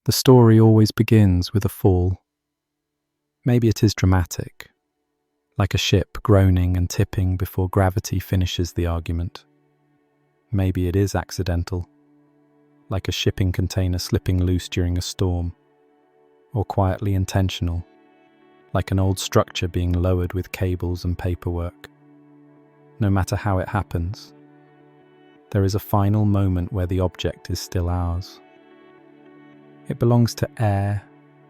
The story always begins with a fall. Maybe it is dramatic, like a ship groaning and tipping before gravity finishes the argument. Maybe it is accidental, like a shipping container slipping loose during a storm, or quietly intentional, like an old structure being lowered with cables and paperwork. No matter how it happens, there is a final moment where the object is still ours. It belongs to air,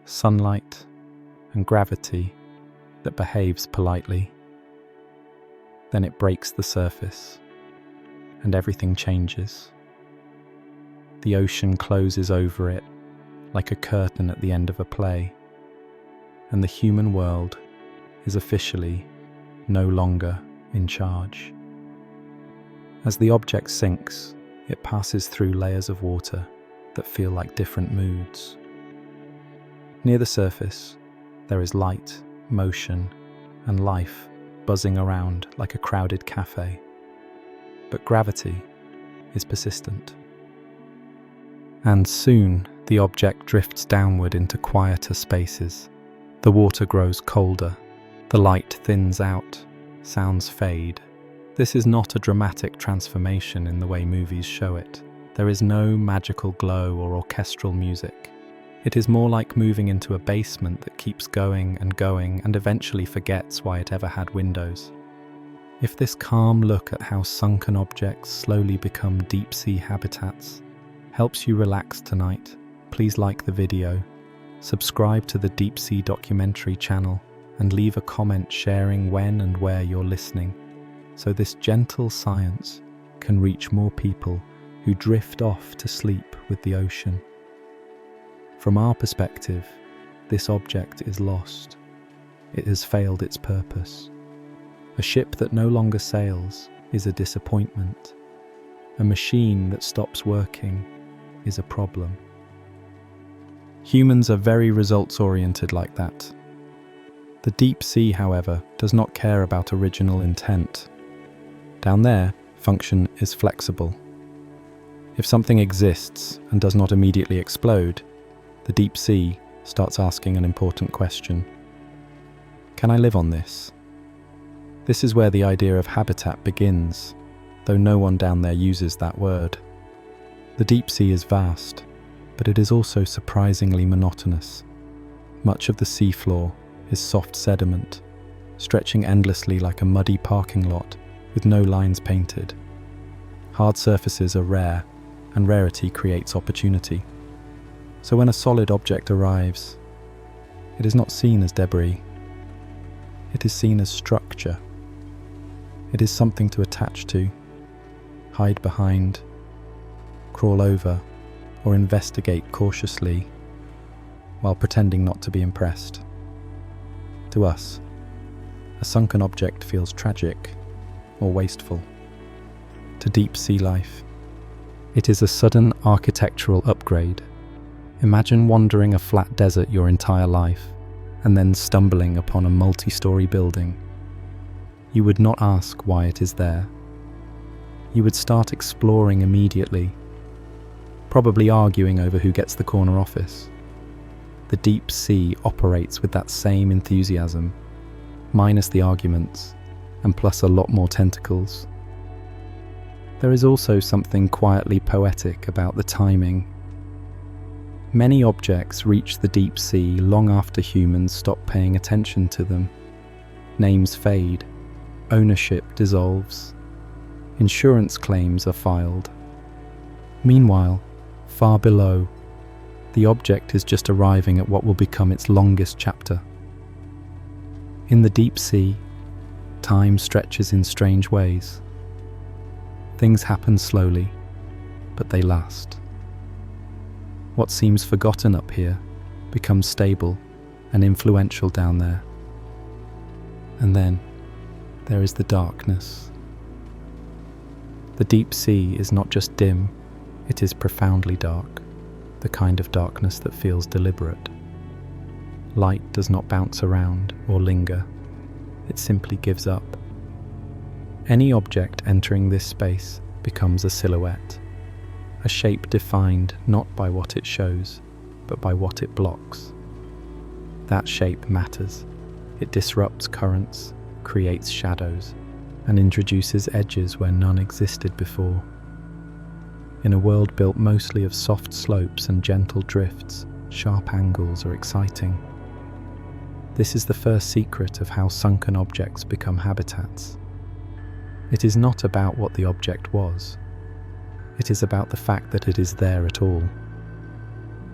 sunlight, and gravity that behaves politely. Then it breaks the surface, and everything changes. The ocean closes over it like a curtain at the end of a play, and the human world is officially no longer in charge. As the object sinks, it passes through layers of water that feel like different moods. Near the surface, there is light, motion, and life buzzing around like a crowded cafe. But gravity is persistent. And soon, the object drifts downward into quieter spaces. The water grows colder, the light thins out, sounds fade. This is not a dramatic transformation in the way movies show it. There is no magical glow or orchestral music. It is more like moving into a basement that keeps going and eventually forgets why it ever had windows. If this calm look at how sunken objects slowly become deep-sea habitats helps you relax tonight, please like the video, subscribe to the Deep Sea Documentary channel, and leave a comment sharing when and where you're listening, so this gentle science can reach more people who drift off to sleep with the ocean. From our perspective, this object is lost. It has failed its purpose. A ship that no longer sails is a disappointment. A machine that stops working is a problem. Humans are very results-oriented like that. The deep sea, however, does not care about original intent. Down there, function is flexible. If something exists and does not immediately explode, the deep sea starts asking an important question. Can I live on this? This is where the idea of habitat begins, though no one down there uses that word. The deep sea is vast, but it is also surprisingly monotonous. Much of the seafloor is soft sediment, stretching endlessly like a muddy parking lot with no lines painted. Hard surfaces are rare, and rarity creates opportunity. So when a solid object arrives, it is not seen as debris. It is seen as structure. It is something to attach to, hide behind, crawl over, or investigate cautiously while pretending not to be impressed. To us, a sunken object feels tragic or wasteful. To deep sea life, it is a sudden architectural upgrade. Imagine wandering a flat desert your entire life and then stumbling upon a multi-story building. You would not ask why it is there. You would start exploring immediately, probably arguing over who gets the corner office. The deep sea operates with that same enthusiasm, minus the arguments, and plus a lot more tentacles. There is also something quietly poetic about the timing. Many objects reach the deep sea long after humans stop paying attention to them. Names fade, ownership dissolves, insurance claims are filed. Meanwhile, far below, the object is just arriving at what will become its longest chapter. In the deep sea, time stretches in strange ways. Things happen slowly, but they last. What seems forgotten up here becomes stable and influential down there. And then there is the darkness. The deep sea is not just dim, it is profoundly dark, the kind of darkness that feels deliberate. Light does not bounce around or linger, it simply gives up. Any object entering this space becomes a silhouette, a shape defined not by what it shows, but by what it blocks. That shape matters. It disrupts currents, creates shadows, and introduces edges where none existed before. In a world built mostly of soft slopes and gentle drifts, sharp angles are exciting. This is the first secret of how sunken objects become habitats. It is not about what the object was. It is about the fact that it is there at all.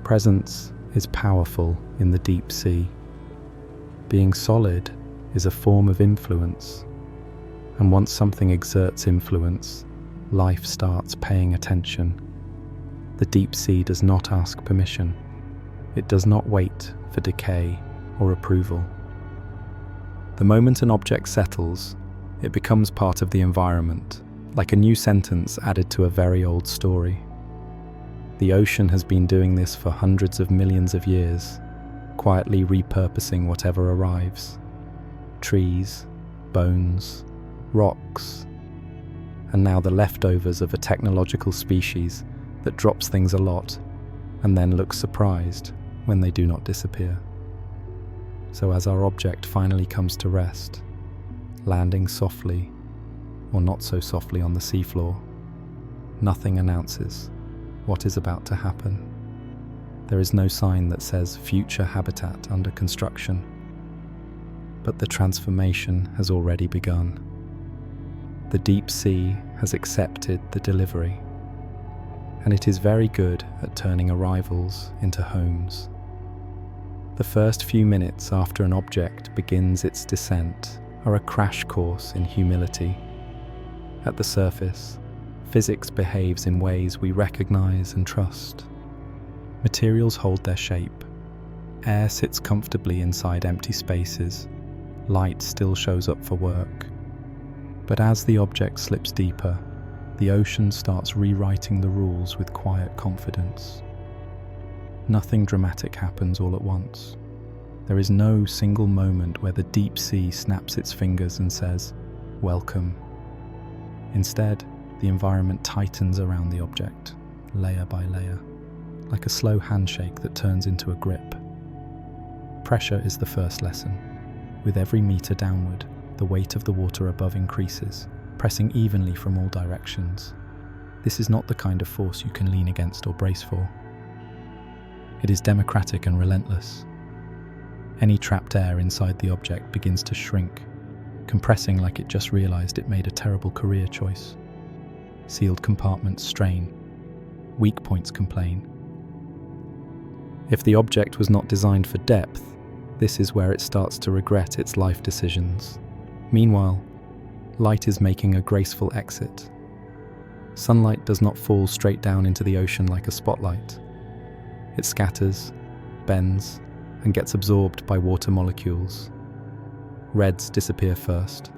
Presence is powerful in the deep sea. Being solid is a form of influence, and once something exerts influence, life starts paying attention. The deep sea does not ask permission. It does not wait for decay or approval. The moment an object settles, it becomes part of the environment, like a new sentence added to a very old story. The ocean has been doing this for hundreds of millions of years, quietly repurposing whatever arrives. Trees, bones, rocks, and now the leftovers of a technological species that drops things a lot and then looks surprised when they do not disappear. So as our object finally comes to rest, landing softly or not so softly on the seafloor, nothing announces what is about to happen. There is no sign that says future habitat under construction, but the transformation has already begun. The deep sea has accepted the delivery, and it is very good at turning arrivals into homes. The first few minutes after an object begins its descent are a crash course in humility. At the surface, physics behaves in ways we recognize and trust. Materials hold their shape. Air sits comfortably inside empty spaces. Light still shows up for work. But as the object slips deeper, the ocean starts rewriting the rules with quiet confidence. Nothing dramatic happens all at once. There is no single moment where the deep sea snaps its fingers and says, "Welcome." Instead, the environment tightens around the object, layer by layer, like a slow handshake that turns into a grip. Pressure is the first lesson. With every meter downward, the weight of the water above increases, pressing evenly from all directions. This is not the kind of force you can lean against or brace for. It is democratic and relentless. Any trapped air inside the object begins to shrink, compressing like it just realized it made a terrible career choice. Sealed compartments strain. Weak points complain. If the object was not designed for depth, this is where it starts to regret its life decisions. Meanwhile, light is making a graceful exit. Sunlight does not fall straight down into the ocean like a spotlight. It scatters, bends, and gets absorbed by water molecules. Reds disappear first,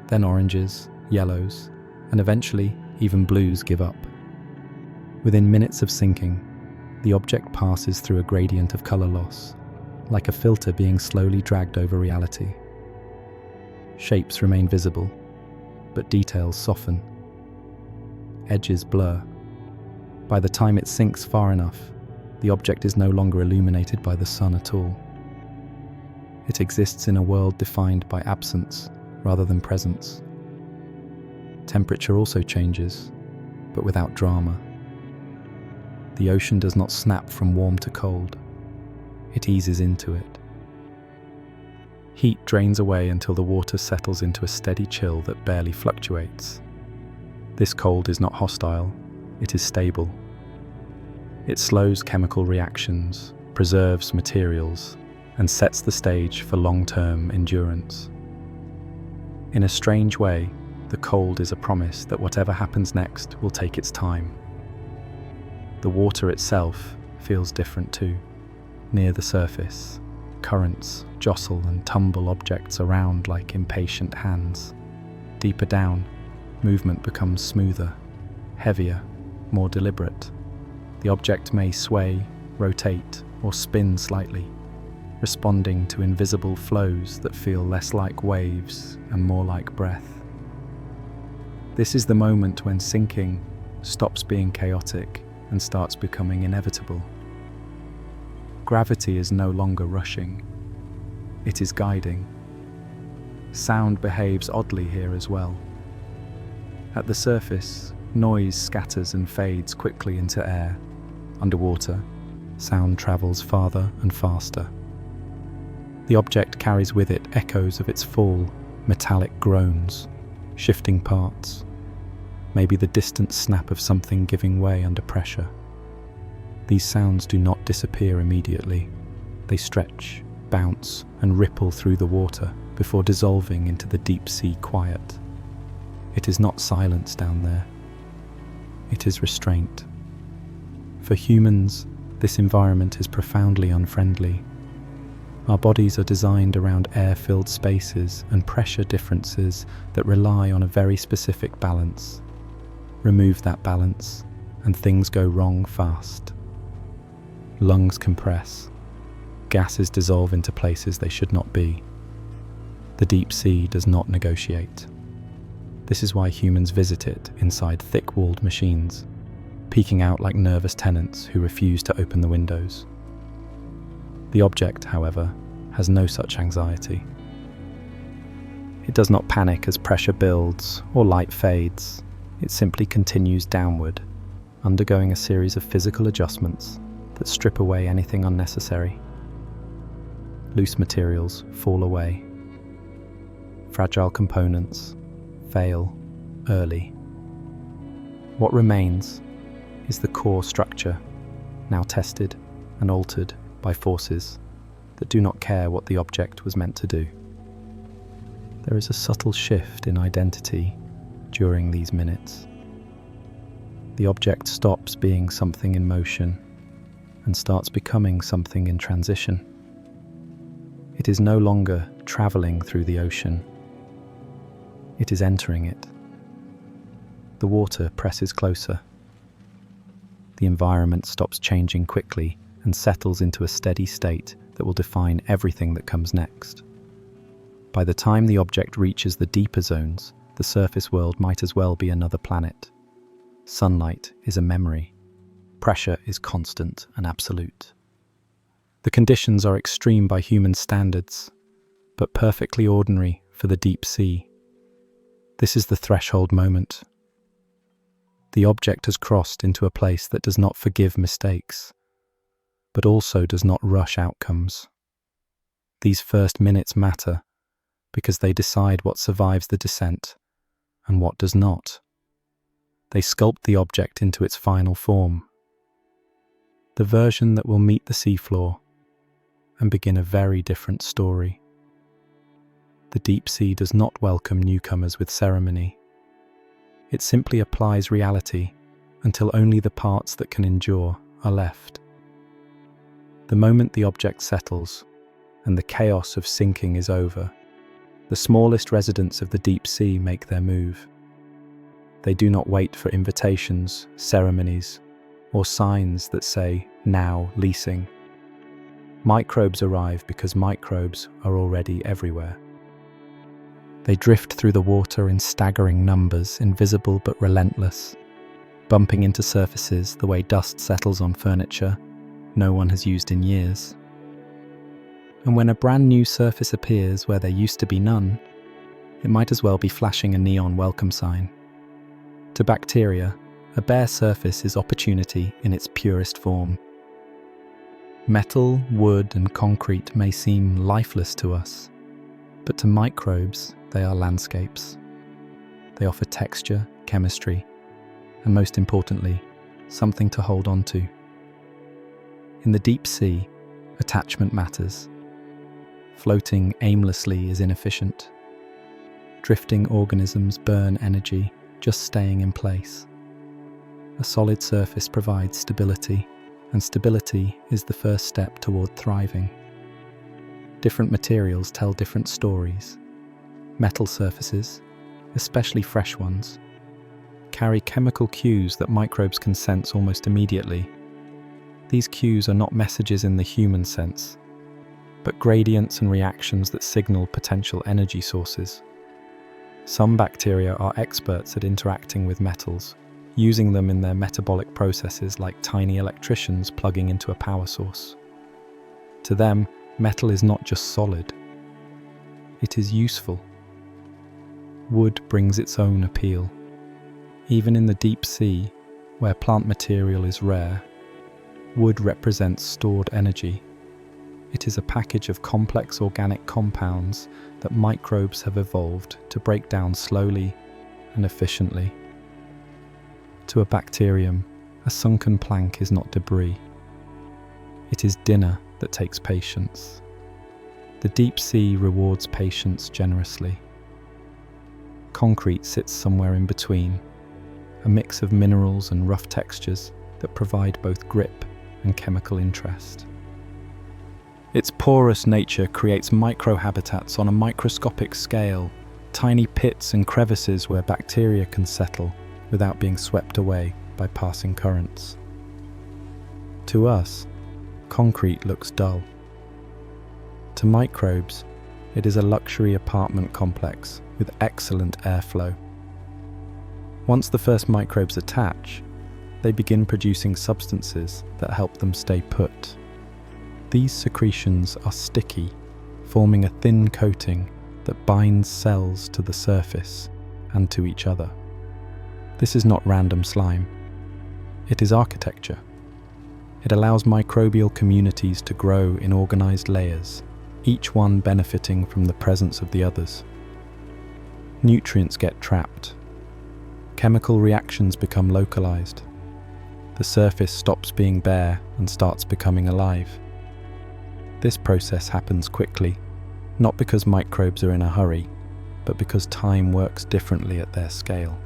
then oranges, yellows, and eventually even blues give up. Within minutes of sinking, the object passes through a gradient of color loss, like a filter being slowly dragged over reality. Shapes remain visible, but details soften. Edges blur. By the time it sinks far enough, the object is no longer illuminated by the sun at all. It exists in a world defined by absence rather than presence. Temperature also changes, but without drama. The ocean does not snap from warm to cold. It eases into it. Heat drains away until the water settles into a steady chill that barely fluctuates. This cold is not hostile, it is stable. It slows chemical reactions, preserves materials, and sets the stage for long-term endurance. In a strange way, the cold is a promise that whatever happens next will take its time. The water itself feels different too. Near the surface, currents jostle and tumble objects around like impatient hands. Deeper down, movement becomes smoother, heavier, more deliberate. The object may sway, rotate, or spin slightly, responding to invisible flows that feel less like waves and more like breath. This is the moment when sinking stops being chaotic and starts becoming inevitable. Gravity is no longer rushing. It is guiding. Sound behaves oddly here as well. At the surface, noise scatters and fades quickly into air. Underwater, sound travels farther and faster. The object carries with it echoes of its fall, metallic groans, shifting parts, maybe the distant snap of something giving way under pressure. These sounds do not disappear immediately. They stretch, bounce, and ripple through the water before dissolving into the deep sea quiet. It is not silence down there. It is restraint. For humans, this environment is profoundly unfriendly. Our bodies are designed around air-filled spaces and pressure differences that rely on a very specific balance. Remove that balance, and things go wrong fast. Lungs compress. Gases dissolve into places they should not be. The deep sea does not negotiate. This is why humans visit it inside thick-walled machines, peeking out like nervous tenants who refuse to open the windows. The object, however, has no such anxiety. It does not panic as pressure builds or light fades. It simply continues downward, undergoing a series of physical adjustments that strip away anything unnecessary. Loose materials fall away. Fragile components fail early. What remains is the core structure, now tested and altered by forces that do not care what the object was meant to do. There is a subtle shift in identity during these minutes. The object stops being something in motion and starts becoming something in transition. It is no longer traveling through the ocean. It is entering it. The water presses closer. The environment stops changing quickly and settles into a steady state that will define everything that comes next. By the time the object reaches the deeper zones, the surface world might as well be another planet. Sunlight is a memory. Pressure is constant and absolute. The conditions are extreme by human standards, but perfectly ordinary for the deep sea. This is the threshold moment. The object has crossed into a place that does not forgive mistakes, but also does not rush outcomes. These first minutes matter because they decide what survives the descent and what does not. They sculpt the object into its final form, the version that will meet the seafloor and begin a very different story. The deep sea does not welcome newcomers with ceremony. It simply applies reality until only the parts that can endure are left. The moment the object settles and the chaos of sinking is over, the smallest residents of the deep sea make their move. They do not wait for invitations, ceremonies, or signs that say, "Now leasing." Microbes arrive because microbes are already everywhere. They drift through the water in staggering numbers, invisible but relentless, bumping into surfaces the way dust settles on furniture no one has used in years. And when a brand new surface appears where there used to be none, it might as well be flashing a neon welcome sign. To bacteria, a bare surface is opportunity in its purest form. Metal, wood, and concrete may seem lifeless to us, but to microbes, they are landscapes. They offer texture, chemistry, and most importantly, something to hold on to. In the deep sea, attachment matters. Floating aimlessly is inefficient. Drifting organisms burn energy just staying in place. A solid surface provides stability, and stability is the first step toward thriving. Different materials tell different stories. Metal surfaces, especially fresh ones, carry chemical cues that microbes can sense almost immediately. These cues are not messages in the human sense, but gradients and reactions that signal potential energy sources. Some bacteria are experts at interacting with metals, using them in their metabolic processes like tiny electricians plugging into a power source. To them, metal is not just solid. It is useful. Wood brings its own appeal. Even in the deep sea, where plant material is rare, wood represents stored energy. It is a package of complex organic compounds that microbes have evolved to break down slowly and efficiently. To a bacterium, a sunken plank is not debris. It is dinner that takes patience. The deep sea rewards patience generously. Concrete sits somewhere in between, a mix of minerals and rough textures that provide both grip and chemical interest. Its porous nature creates microhabitats on a microscopic scale, tiny pits and crevices where bacteria can settle without being swept away by passing currents. To us, concrete looks dull. To microbes, it is a luxury apartment complex with excellent airflow. Once the first microbes attach, they begin producing substances that help them stay put. These secretions are sticky, forming a thin coating that binds cells to the surface and to each other. This is not random slime. It is architecture. It allows microbial communities to grow in organized layers, each one benefiting from the presence of the others. Nutrients get trapped. Chemical reactions become localized. The surface stops being bare and starts becoming alive. This process happens quickly, not because microbes are in a hurry, but because time works differently at their scale.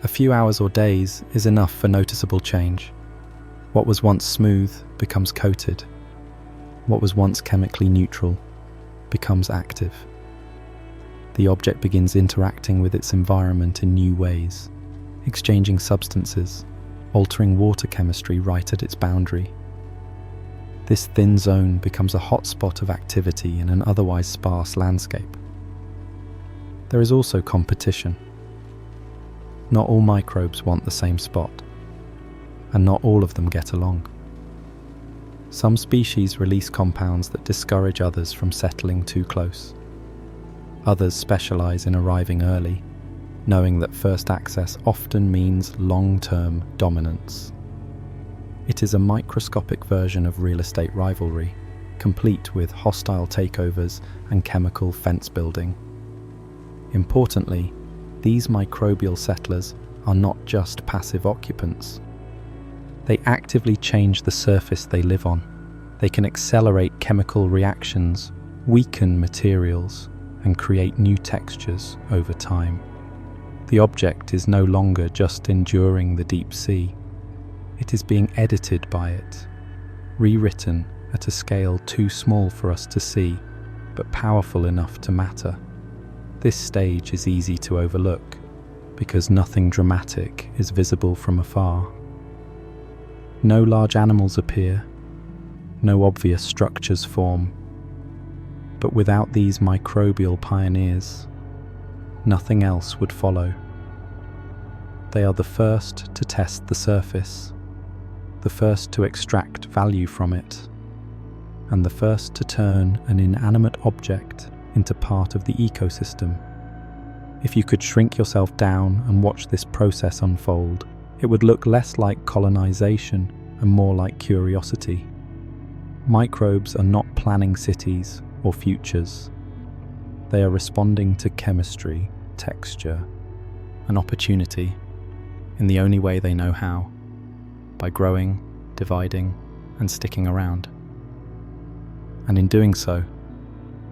A few hours or days is enough for noticeable change. What was once smooth becomes coated. What was once chemically neutral becomes active. The object begins interacting with its environment in new ways, exchanging substances, altering water chemistry right at its boundary. This thin zone becomes a hotspot of activity in an otherwise sparse landscape. There is also competition. Not all microbes want the same spot, and not all of them get along. Some species release compounds that discourage others from settling too close. Others specialize in arriving early, knowing that first access often means long-term dominance. It is a microscopic version of real estate rivalry, complete with hostile takeovers and chemical fence building. Importantly, these microbial settlers are not just passive occupants. They actively change the surface they live on. They can accelerate chemical reactions, weaken materials, and create new textures over time. The object is no longer just enduring the deep sea. It is being edited by it, rewritten at a scale too small for us to see, but powerful enough to matter. This stage is easy to overlook, because nothing dramatic is visible from afar. No large animals appear, no obvious structures form. But without these microbial pioneers, nothing else would follow. They are the first to test the surface, the first to extract value from it, and the first to turn an inanimate object into part of the ecosystem. If you could shrink yourself down and watch this process unfold, it would look less like colonization and more like curiosity. Microbes are not planning cities or futures. They are responding to chemistry, texture, and opportunity in the only way they know how, by growing, dividing, and sticking around. And in doing so,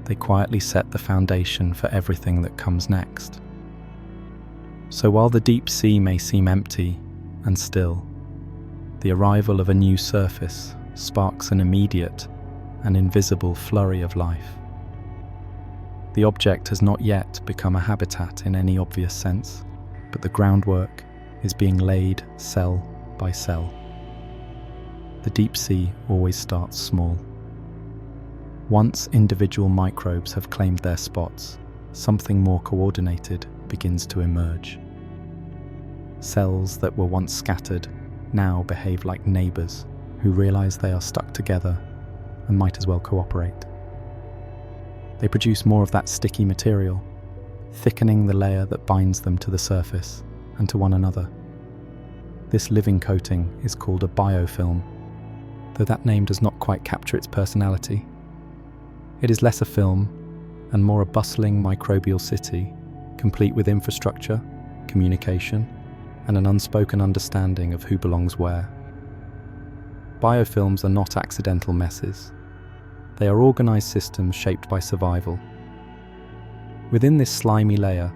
they quietly set the foundation for everything that comes next. So while the deep sea may seem empty and still, the arrival of a new surface sparks an immediate and invisible flurry of life. The object has not yet become a habitat in any obvious sense, but the groundwork is being laid cell by cell. The deep sea always starts small. Once individual microbes have claimed their spots, something more coordinated begins to emerge. Cells that were once scattered now behave like neighbors who realize they are stuck together and might as well cooperate. They produce more of that sticky material, thickening the layer that binds them to the surface and to one another. This living coating is called a biofilm, though that name does not quite capture its personality. It is less a film and more a bustling microbial city, complete with infrastructure, communication, and an unspoken understanding of who belongs where. Biofilms are not accidental messes. They are organized systems shaped by survival. Within this slimy layer,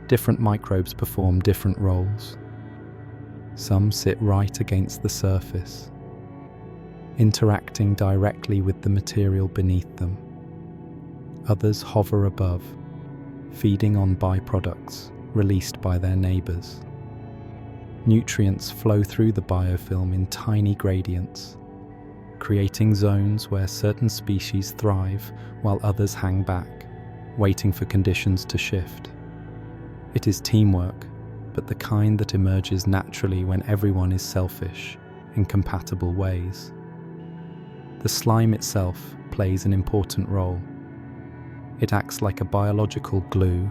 different microbes perform different roles. Some sit right against the surface, interacting directly with the material beneath them. Others hover above, feeding on byproducts released by their neighbors. Nutrients flow through the biofilm in tiny gradients, creating zones where certain species thrive while others hang back, waiting for conditions to shift. It is teamwork, but the kind that emerges naturally when everyone is selfish in compatible ways. The slime itself plays an important role. It acts like a biological glue,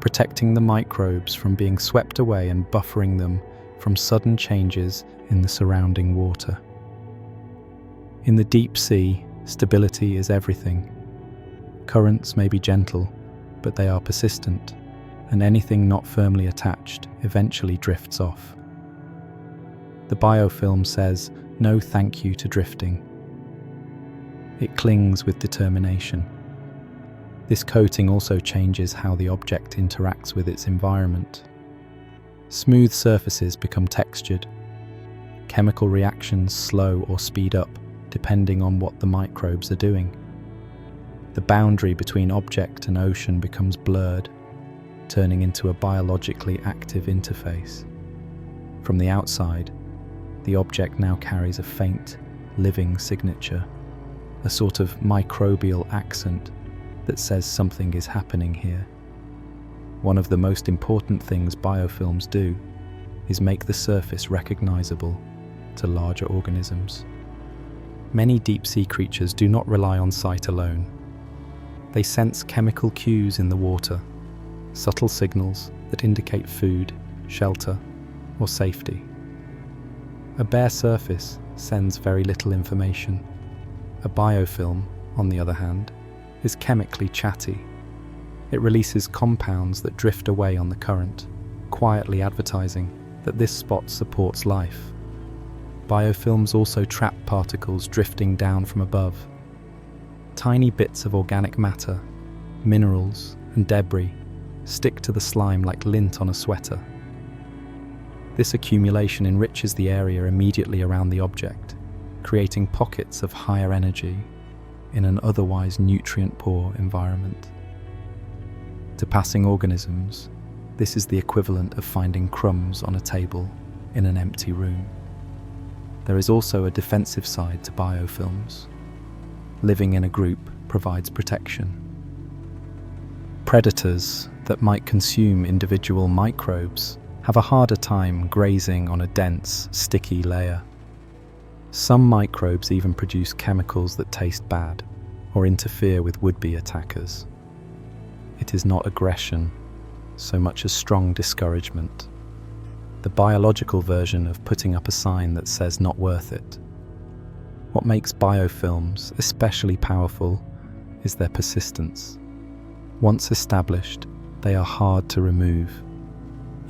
protecting the microbes from being swept away and buffering them from sudden changes in the surrounding water. In the deep sea, stability is everything. Currents may be gentle, but they are persistent, and anything not firmly attached eventually drifts off. The biofilm says no thank you to drifting. It clings with determination. This coating also changes how the object interacts with its environment. Smooth surfaces become textured. Chemical reactions slow or speed up, depending on what the microbes are doing. The boundary between object and ocean becomes blurred, turning into a biologically active interface. From the outside, the object now carries a faint, living signature, a sort of microbial accent that says something is happening here. One of the most important things biofilms do is make the surface recognizable to larger organisms. Many deep-sea creatures do not rely on sight alone. They sense chemical cues in the water, subtle signals that indicate food, shelter, or safety. A bare surface sends very little information. A biofilm, on the other hand, is chemically chatty. It releases compounds that drift away on the current, quietly advertising that this spot supports life. Biofilms also trap particles drifting down from above. Tiny bits of organic matter, minerals, and debris stick to the slime like lint on a sweater. This accumulation enriches the area immediately around the object, creating pockets of higher energy in an otherwise nutrient-poor environment. To passing organisms, this is the equivalent of finding crumbs on a table in an empty room. There is also a defensive side to biofilms. Living in a group provides protection. Predators that might consume individual microbes have a harder time grazing on a dense, sticky layer. Some microbes even produce chemicals that taste bad or interfere with would-be attackers. It is not aggression, so much as strong discouragement. The biological version of putting up a sign that says not worth it. What makes biofilms especially powerful is their persistence. Once established, they are hard to remove.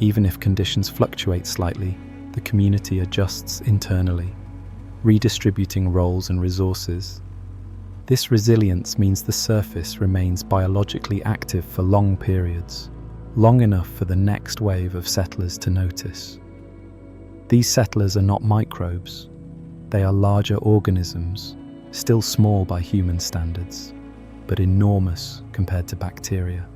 Even if conditions fluctuate slightly, the community adjusts internally, redistributing roles and resources. This resilience means the surface remains biologically active for long periods, long enough for the next wave of settlers to notice. These settlers are not microbes. They are larger organisms, still small by human standards, but enormous compared to bacteria.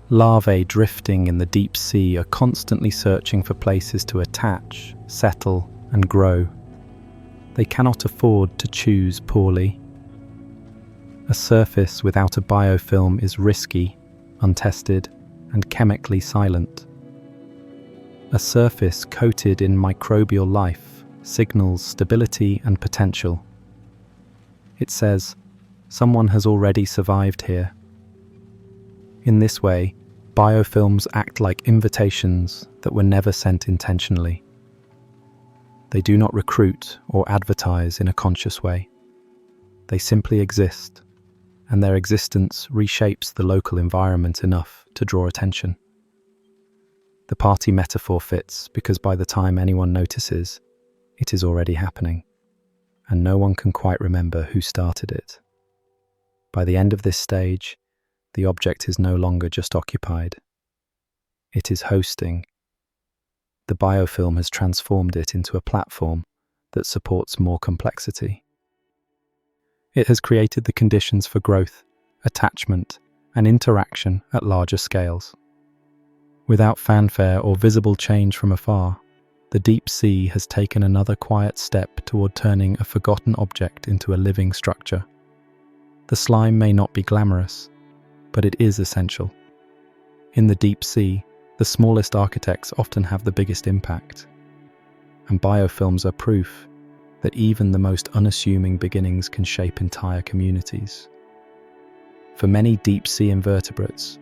Larvae drifting in the deep sea are constantly searching for places to attach, settle, and grow. They cannot afford to choose poorly. A surface without a biofilm is risky, untested, and chemically silent. A surface coated in microbial life signals stability and potential. It says, "Someone has already survived here." In this way, biofilms act like invitations that were never sent intentionally. They do not recruit or advertise in a conscious way. They simply exist, and their existence reshapes the local environment enough to draw attention. The party metaphor fits because by the time anyone notices, it is already happening, and no one can quite remember who started it. By the end of this stage, the object is no longer just occupied. It is hosting. The biofilm has transformed it into a platform that supports more complexity. It has created the conditions for growth, attachment, and interaction at larger scales. Without fanfare or visible change from afar, the deep sea has taken another quiet step toward turning a forgotten object into a living structure. The slime may not be glamorous, but it is essential. In the deep sea, the smallest architects often have the biggest impact, and biofilms are proof that even the most unassuming beginnings can shape entire communities. For many deep-sea invertebrates,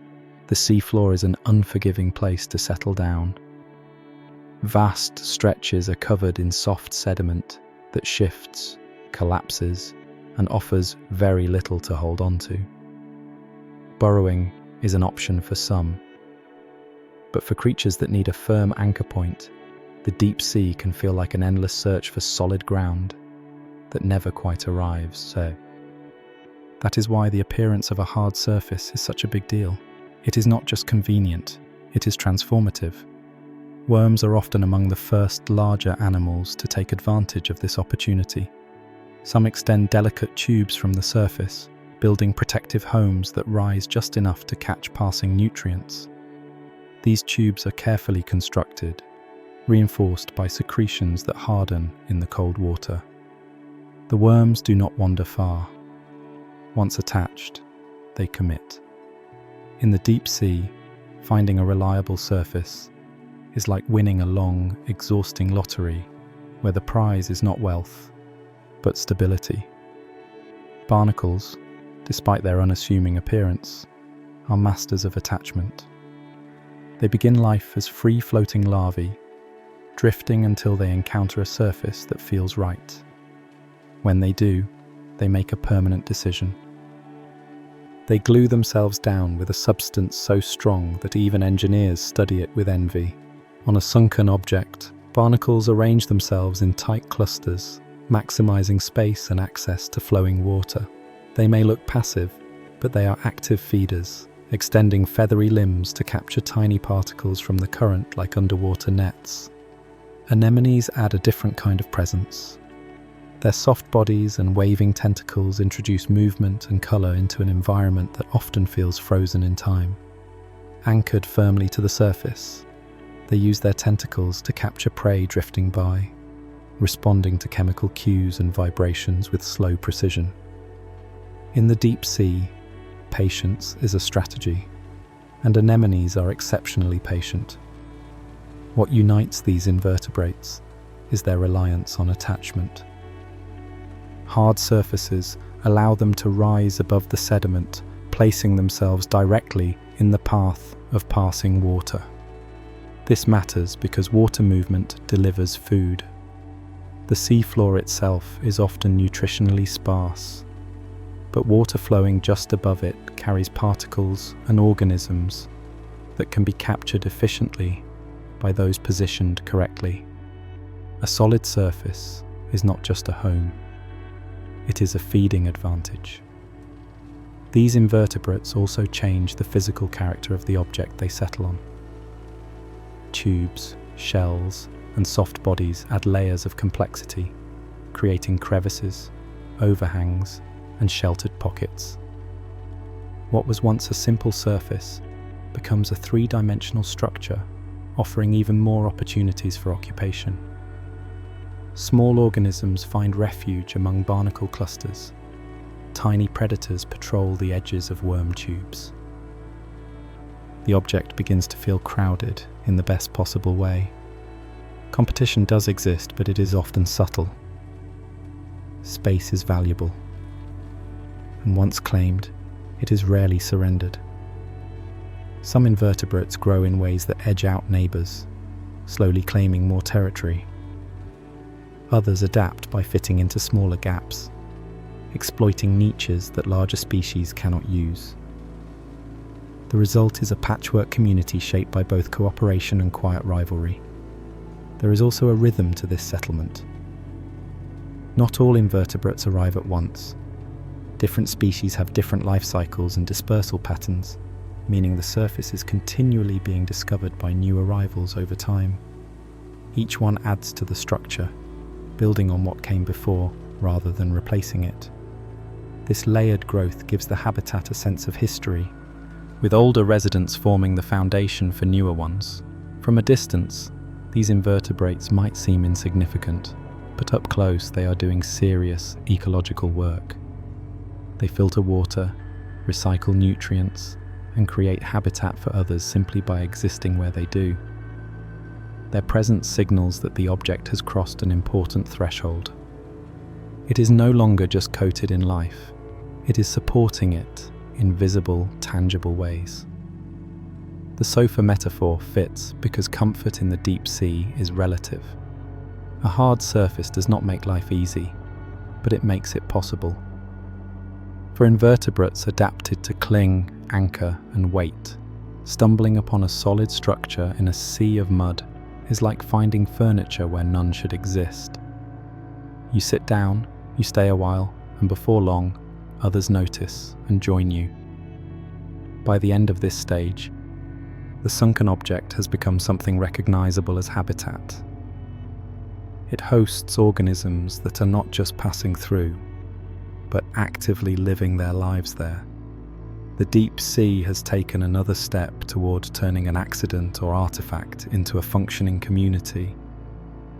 the seafloor is an unforgiving place to settle down. Vast stretches are covered in soft sediment that shifts, collapses, and offers very little to hold on to. Burrowing is an option for some, but for creatures that need a firm anchor point, the deep sea can feel like an endless search for solid ground that never quite arrives. So, that is why the appearance of a hard surface is such a big deal. It is not just convenient, it is transformative. Worms are often among the first larger animals to take advantage of this opportunity. Some extend delicate tubes from the surface, building protective homes that rise just enough to catch passing nutrients. These tubes are carefully constructed, reinforced by secretions that harden in the cold water. The worms do not wander far. Once attached, they commit. In the deep sea, finding a reliable surface is like winning a long, exhausting lottery where the prize is not wealth, but stability. Barnacles, despite their unassuming appearance, are masters of attachment. They begin life as free-floating larvae, drifting until they encounter a surface that feels right. When they do, they make a permanent decision. They glue themselves down with a substance so strong that even engineers study it with envy. On a sunken object, barnacles arrange themselves in tight clusters, maximizing space and access to flowing water. They may look passive, but they are active feeders, extending feathery limbs to capture tiny particles from the current like underwater nets. Anemones add a different kind of presence. Their soft bodies and waving tentacles introduce movement and color into an environment that often feels frozen in time. Anchored firmly to the surface, they use their tentacles to capture prey drifting by, responding to chemical cues and vibrations with slow precision. In the deep sea, patience is a strategy, and anemones are exceptionally patient. What unites these invertebrates is their reliance on attachment. Hard surfaces allow them to rise above the sediment, placing themselves directly in the path of passing water. This matters because water movement delivers food. The seafloor itself is often nutritionally sparse, but water flowing just above it carries particles and organisms that can be captured efficiently by those positioned correctly. A solid surface is not just a home, it is a feeding advantage. These invertebrates also change the physical character of the object they settle on. Tubes, shells, and soft bodies add layers of complexity, creating crevices, overhangs, and sheltered pockets. What was once a simple surface becomes a three-dimensional structure, offering even more opportunities for occupation. Small organisms find refuge among barnacle clusters. Tiny predators patrol the edges of worm tubes. The object begins to feel crowded in the best possible way. Competition does exist, but it is often subtle. Space is valuable, and once claimed, it is rarely surrendered. Some invertebrates grow in ways that edge out neighbours, slowly claiming more territory. Others adapt by fitting into smaller gaps, exploiting niches that larger species cannot use. The result is a patchwork community shaped by both cooperation and quiet rivalry. There is also a rhythm to this settlement. Not all invertebrates arrive at once. Different species have different life cycles and dispersal patterns, meaning the surface is continually being discovered by new arrivals over time. Each one adds to the structure, building on what came before rather than replacing it. This layered growth gives the habitat a sense of history, with older residents forming the foundation for newer ones. From a distance, these invertebrates might seem insignificant, but up close they are doing serious ecological work. They filter water, recycle nutrients, and create habitat for others simply by existing where they do. Their presence signals that the object has crossed an important threshold. It is no longer just coated in life, it is supporting it in visible, tangible ways. The sofa metaphor fits because comfort in the deep sea is relative. A hard surface does not make life easy, but it makes it possible. For invertebrates adapted to cling, anchor, and wait, stumbling upon a solid structure in a sea of mud is like finding furniture where none should exist. You sit down, you stay a while, and before long, others notice and join you. By the end of this stage, the sunken object has become something recognizable as habitat. It hosts organisms that are not just passing through, but actively living their lives there. The deep sea has taken another step toward turning an accident or artifact into a functioning community,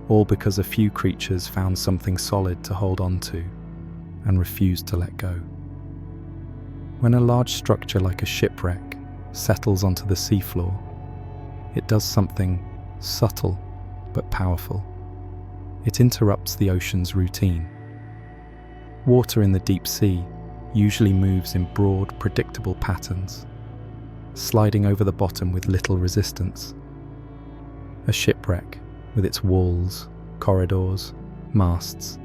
all because a few creatures found something solid to hold on to and refused to let go. When a large structure like a shipwreck settles onto the seafloor, it does something subtle but powerful. It interrupts the ocean's routine. Water in the deep sea usually moves in broad, predictable patterns, sliding over the bottom with little resistance. A shipwreck, with its walls, corridors, masts,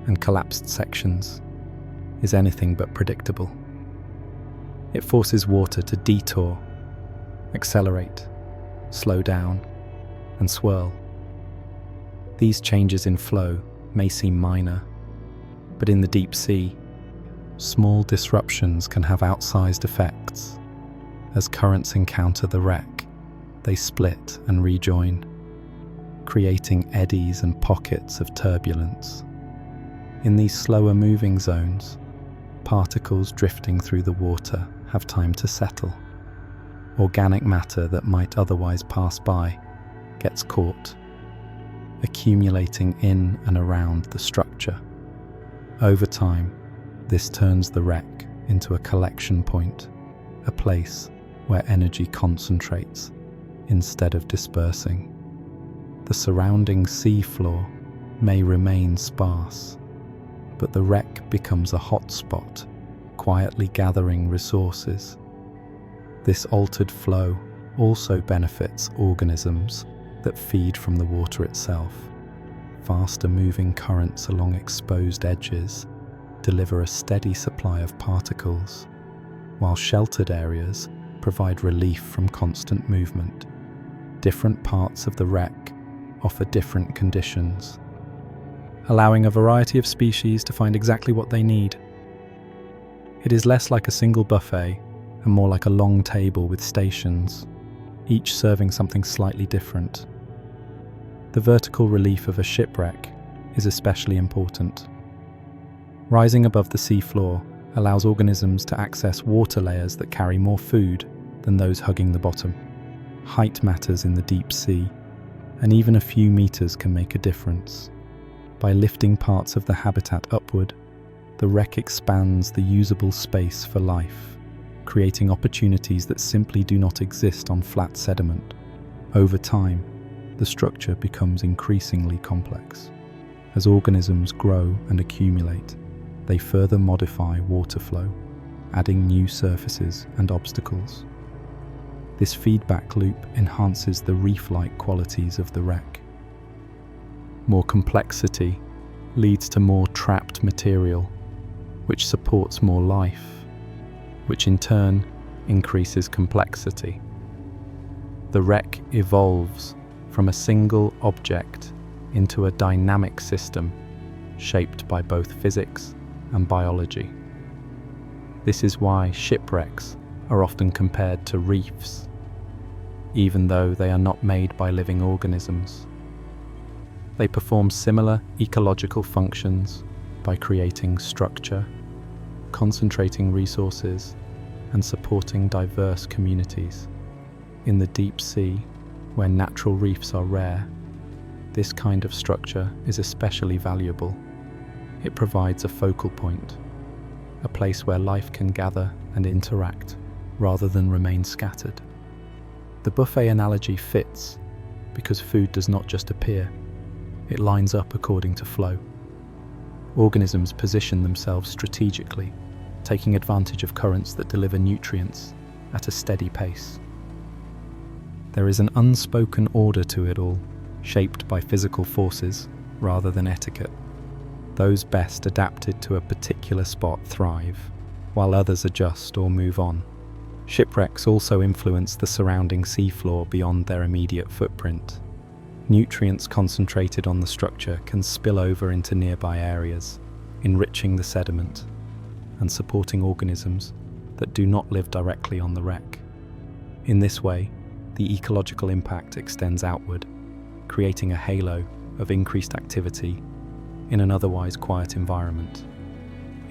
and collapsed sections, is anything but predictable. It forces water to detour, accelerate, slow down, and swirl. These changes in flow may seem minor, but in the deep sea, small disruptions can have outsized effects. As currents encounter the wreck, they split and rejoin, creating eddies and pockets of turbulence. In these slower moving zones, particles drifting through the water have time to settle. Organic matter that might otherwise pass by gets caught, accumulating in and around the structure. Over time, this turns the wreck into a collection point, a place where energy concentrates instead of dispersing. The surrounding seafloor may remain sparse, but the wreck becomes a hotspot, quietly gathering resources. This altered flow also benefits organisms that feed from the water itself. Faster moving currents along exposed edges deliver a steady supply of particles, while sheltered areas provide relief from constant movement. Different parts of the wreck offer different conditions, allowing a variety of species to find exactly what they need. It is less like a single buffet and more like a long table with stations, each serving something slightly different. The vertical relief of a shipwreck is especially important. Rising above the seafloor allows organisms to access water layers that carry more food than those hugging the bottom. Height matters in the deep sea, and even a few meters can make a difference. By lifting parts of the habitat upward, the wreck expands the usable space for life, creating opportunities that simply do not exist on flat sediment. Over time, the structure becomes increasingly complex. As organisms grow and accumulate, they further modify water flow, adding new surfaces and obstacles. This feedback loop enhances the reef-like qualities of the wreck. More complexity leads to more trapped material, which supports more life, which in turn increases complexity. The wreck evolves from a single object into a dynamic system shaped by both physics and biology. This is why shipwrecks are often compared to reefs, even though they are not made by living organisms. They perform similar ecological functions by creating structure, concentrating resources, and supporting diverse communities. In the deep sea, where natural reefs are rare, this kind of structure is especially valuable. It provides a focal point, a place where life can gather and interact rather than remain scattered. The buffet analogy fits because food does not just appear, it lines up according to flow. Organisms position themselves strategically, taking advantage of currents that deliver nutrients at a steady pace. There is an unspoken order to it all, shaped by physical forces rather than etiquette. Those best adapted to a particular spot thrive, while others adjust or move on. Shipwrecks also influence the surrounding seafloor beyond their immediate footprint. Nutrients concentrated on the structure can spill over into nearby areas, enriching the sediment and supporting organisms that do not live directly on the wreck. In this way, the ecological impact extends outward, creating a halo of increased activity in an otherwise quiet environment.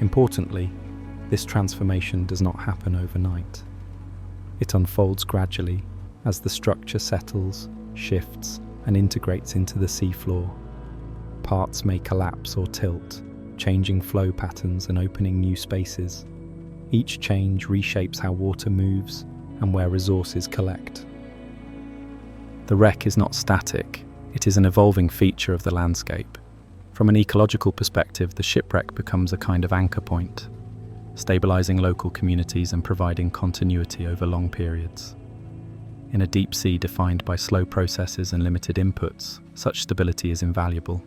Importantly, this transformation does not happen overnight. It unfolds gradually as the structure settles, shifts, and integrates into the seafloor. Parts may collapse or tilt, changing flow patterns and opening new spaces. Each change reshapes how water moves and where resources collect. The wreck is not static, it is an evolving feature of the landscape. From an ecological perspective, the shipwreck becomes a kind of anchor point, stabilizing local communities and providing continuity over long periods. In a deep sea defined by slow processes and limited inputs, such stability is invaluable.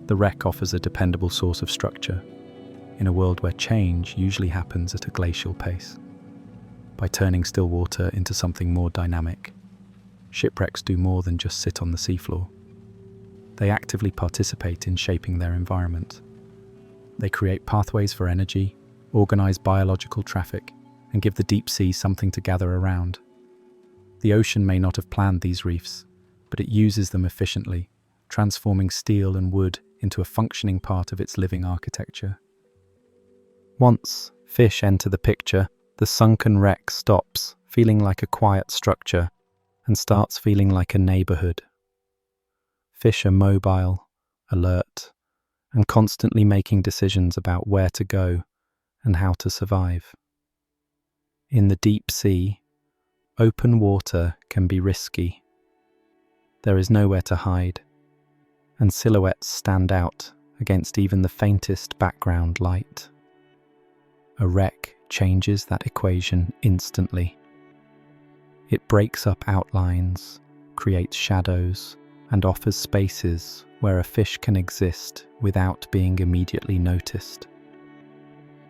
The wreck offers a dependable source of structure in a world where change usually happens at a glacial pace. By turning still water into something more dynamic, shipwrecks do more than just sit on the seafloor. They actively participate in shaping their environment. They create pathways for energy, organize biological traffic, and give the deep sea something to gather around. The ocean may not have planned these reefs, but it uses them efficiently, transforming steel and wood into a functioning part of its living architecture. Once fish enter the picture, the sunken wreck stops, feeling like a quiet structure, and starts feeling like a neighborhood. Fish are mobile, alert, and constantly making decisions about where to go and how to survive. In the deep sea, open water can be risky. There is nowhere to hide, and silhouettes stand out against even the faintest background light. A wreck changes that equation instantly. It breaks up outlines, creates shadows, and offers spaces where a fish can exist without being immediately noticed.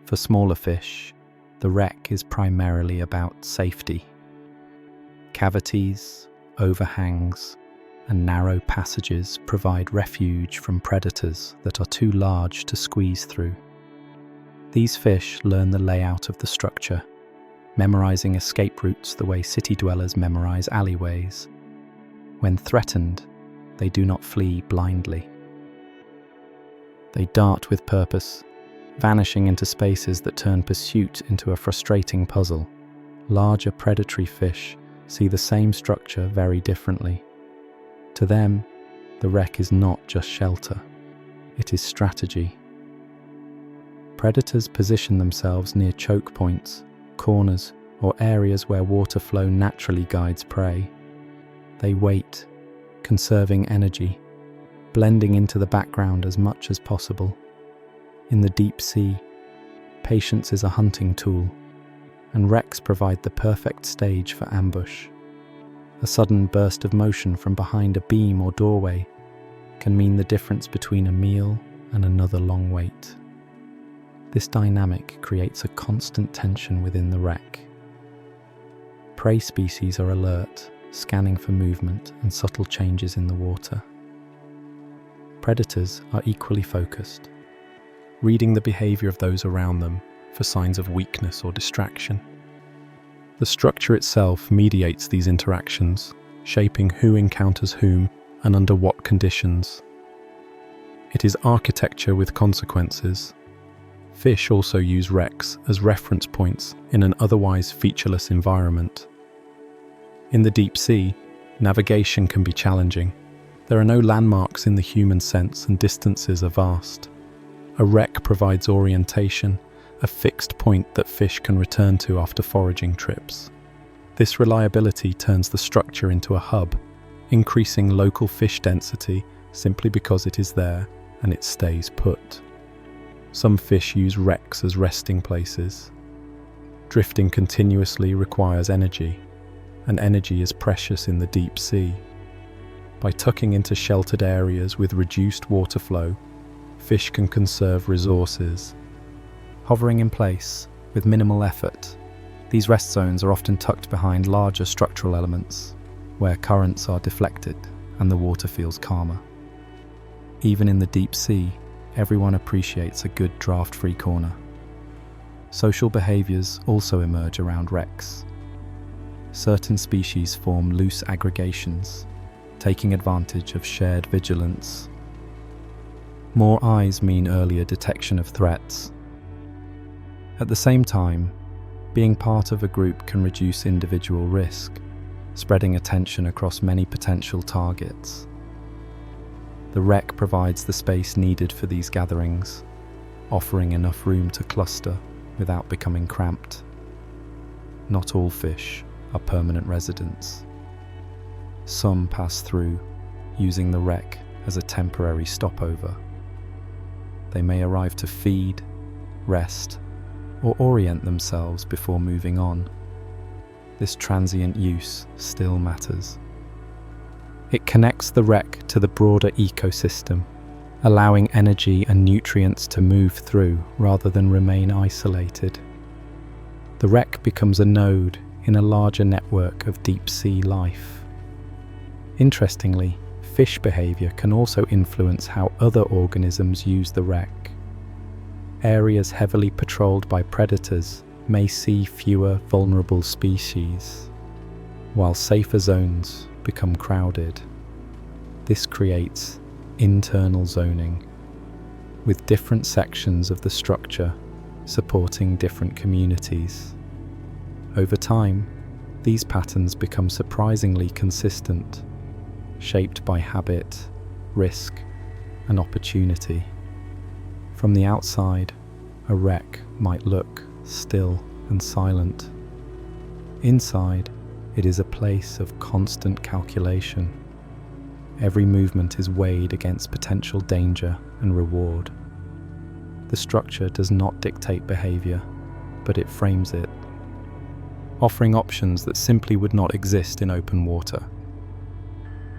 For smaller fish, the wreck is primarily about safety. Cavities, overhangs, and narrow passages provide refuge from predators that are too large to squeeze through. These fish learn the layout of the structure, memorizing escape routes the way city dwellers memorize alleyways. When threatened, they do not flee blindly. They dart with purpose, vanishing into spaces that turn pursuit into a frustrating puzzle. Larger predatory fish see the same structure very differently. To them, the wreck is not just shelter, it is strategy. Predators position themselves near choke points, corners, or areas where water flow naturally guides prey. They wait, conserving energy, blending into the background as much as possible. In the deep sea, Patience is a hunting tool, and wrecks provide the perfect stage for ambush. A sudden burst of motion from behind a beam or doorway can mean the difference between a meal and another long wait. This dynamic creates a constant tension within the wreck. Prey species are alert, scanning for movement and subtle changes in the water. Predators are equally focused, reading the behavior of those around them for signs of weakness or distraction. The structure itself mediates these interactions, shaping who encounters whom and under what conditions. It is architecture with consequences. Fish also use wrecks as reference points in an otherwise featureless environment. In the deep sea, navigation can be challenging. There are no landmarks in the human sense and distances are vast. A wreck provides orientation, a fixed point that fish can return to after foraging trips. This reliability turns the structure into a hub, increasing local fish density simply because it is there and it stays put. Some fish use wrecks as resting places. Drifting continuously requires energy, and energy is precious in the deep sea. By tucking into sheltered areas with reduced water flow, fish can conserve resources. Hovering in place, with minimal effort, these rest zones are often tucked behind larger structural elements, where currents are deflected and the water feels calmer. Even in the deep sea, everyone appreciates a good draft-free corner. Social behaviours also emerge around wrecks. Certain species form loose aggregations, taking advantage of shared vigilance. More eyes mean earlier detection of threats. At the same time, being part of a group can reduce individual risk, spreading attention across many potential targets. The wreck provides the space needed for these gatherings, offering enough room to cluster without becoming cramped. Not all fish are permanent residents. Some pass through, using the wreck as a temporary stopover. They may arrive to feed, rest, or orient themselves before moving on. This transient use still matters. It connects the wreck to the broader ecosystem, allowing energy and nutrients to move through rather than remain isolated. The wreck becomes a node in a larger network of deep-sea life. Interestingly, fish behavior can also influence how other organisms use the wreck. Areas heavily patrolled by predators may see fewer vulnerable species, while safer zones become crowded. This creates internal zoning, with different sections of the structure supporting different communities. Over time, these patterns become surprisingly consistent, shaped by habit, risk, and opportunity. From the outside, a wreck might look still and silent. Inside, it is a place of constant calculation. Every movement is weighed against potential danger and reward. The structure does not dictate behavior, but it frames it, offering options that simply would not exist in open water.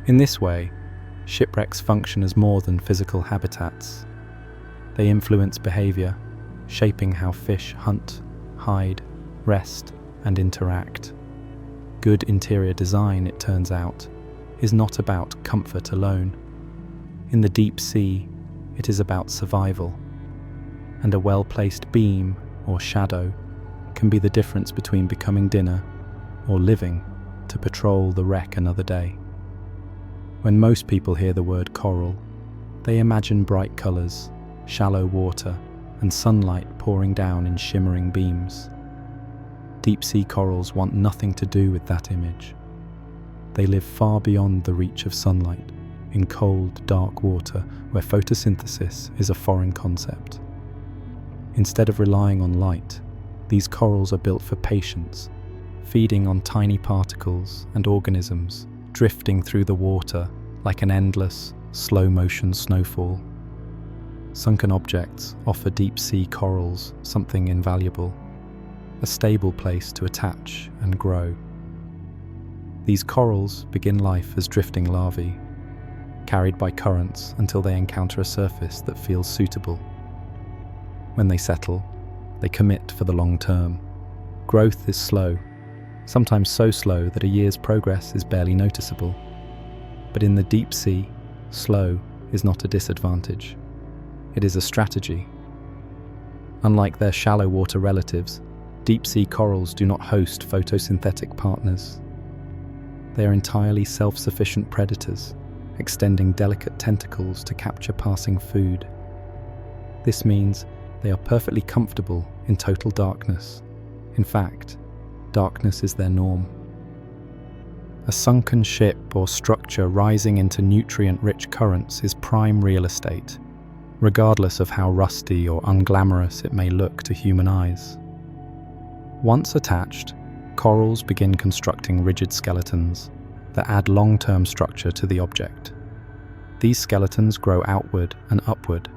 In this way, shipwrecks function as more than physical habitats. They influence behavior, shaping how fish hunt, hide, rest, and interact. Good interior design, it turns out, is not about comfort alone. In the deep sea, it is about survival, and a well-placed beam or shadow can be the difference between becoming dinner or living to patrol the wreck another day. When most people hear the word coral, they imagine bright colours, shallow water, and sunlight pouring down in shimmering beams. Deep-sea corals want nothing to do with that image. They live far beyond the reach of sunlight, in cold, dark water where photosynthesis is a foreign concept. Instead of relying on light, these corals are built for patience, feeding on tiny particles and organisms drifting through the water like an endless, slow-motion snowfall. Sunken objects offer deep-sea corals something invaluable, a stable place to attach and grow. These corals begin life as drifting larvae, carried by currents until they encounter a surface that feels suitable. When they settle, they commit for the long term. Growth is slow, sometimes so slow that a year's progress is barely noticeable. But in the deep sea, slow is not a disadvantage. It is a strategy. Unlike their shallow water relatives, deep-sea corals do not host photosynthetic partners. They are entirely self-sufficient predators, extending delicate tentacles to capture passing food. This means they are perfectly comfortable in total darkness. In fact, darkness is their norm. A sunken ship or structure rising into nutrient-rich currents is prime real estate, regardless of how rusty or unglamorous it may look to human eyes. Once attached, corals begin constructing rigid skeletons that add long-term structure to the object. These skeletons grow outward and upward,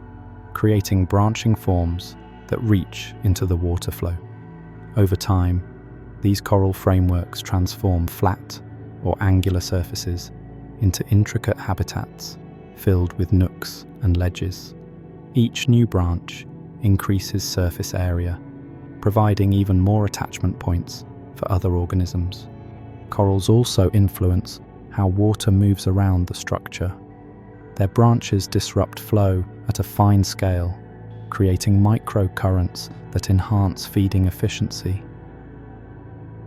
creating branching forms that reach into the water flow. Over time, these coral frameworks transform flat or angular surfaces into intricate habitats filled with nooks and ledges. Each new branch increases surface area, providing even more attachment points for other organisms. Corals also influence how water moves around the structure. Their branches disrupt flow at a fine scale, creating microcurrents that enhance feeding efficiency.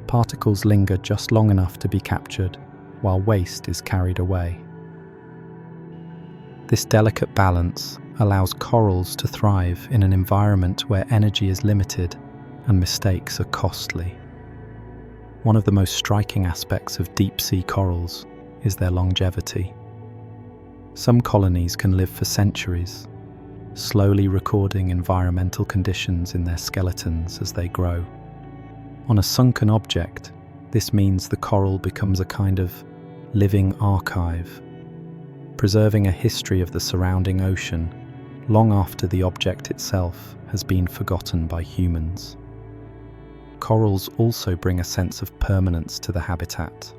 Particles linger just long enough to be captured, while waste is carried away. This delicate balance allows corals to thrive in an environment where energy is limited and mistakes are costly. One of the most striking aspects of deep-sea corals is their longevity. Some colonies can live for centuries, slowly recording environmental conditions in their skeletons as they grow. On a sunken object, this means the coral becomes a kind of living archive, preserving a history of the surrounding ocean long after the object itself has been forgotten by humans. Corals also bring a sense of permanence to the habitat.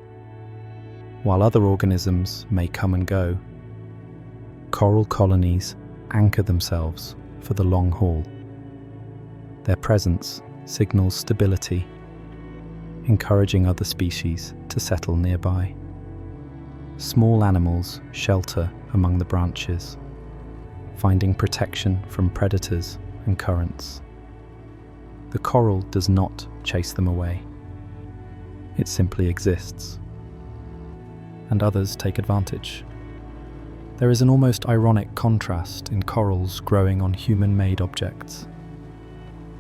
While other organisms may come and go, coral colonies anchor themselves for the long haul. Their presence signals stability, encouraging other species to settle nearby. Small animals shelter among the branches, finding protection from predators and currents. The coral does not chase them away. It simply exists, and others take advantage. There is an almost ironic contrast in corals growing on human-made objects.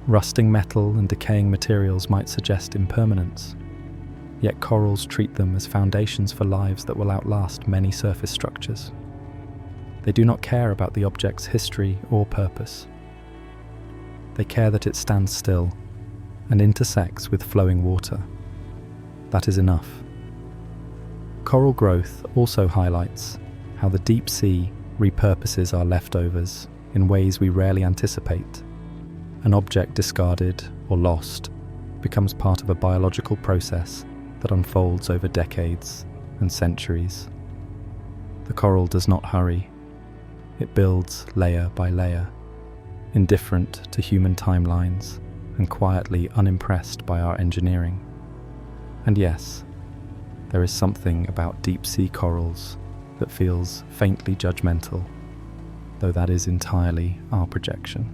Rusting metal and decaying materials might suggest impermanence, yet corals treat them as foundations for lives that will outlast many surface structures. They do not care about the object's history or purpose. They care that it stands still and intersects with flowing water. That is enough. Coral growth also highlights how the deep sea repurposes our leftovers in ways we rarely anticipate. An object discarded or lost becomes part of a biological process that unfolds over decades and centuries. The coral does not hurry. It builds layer by layer, indifferent to human timelines and quietly unimpressed by our engineering. And yes, there is something about deep-sea corals that feels faintly judgmental, though that is entirely our projection.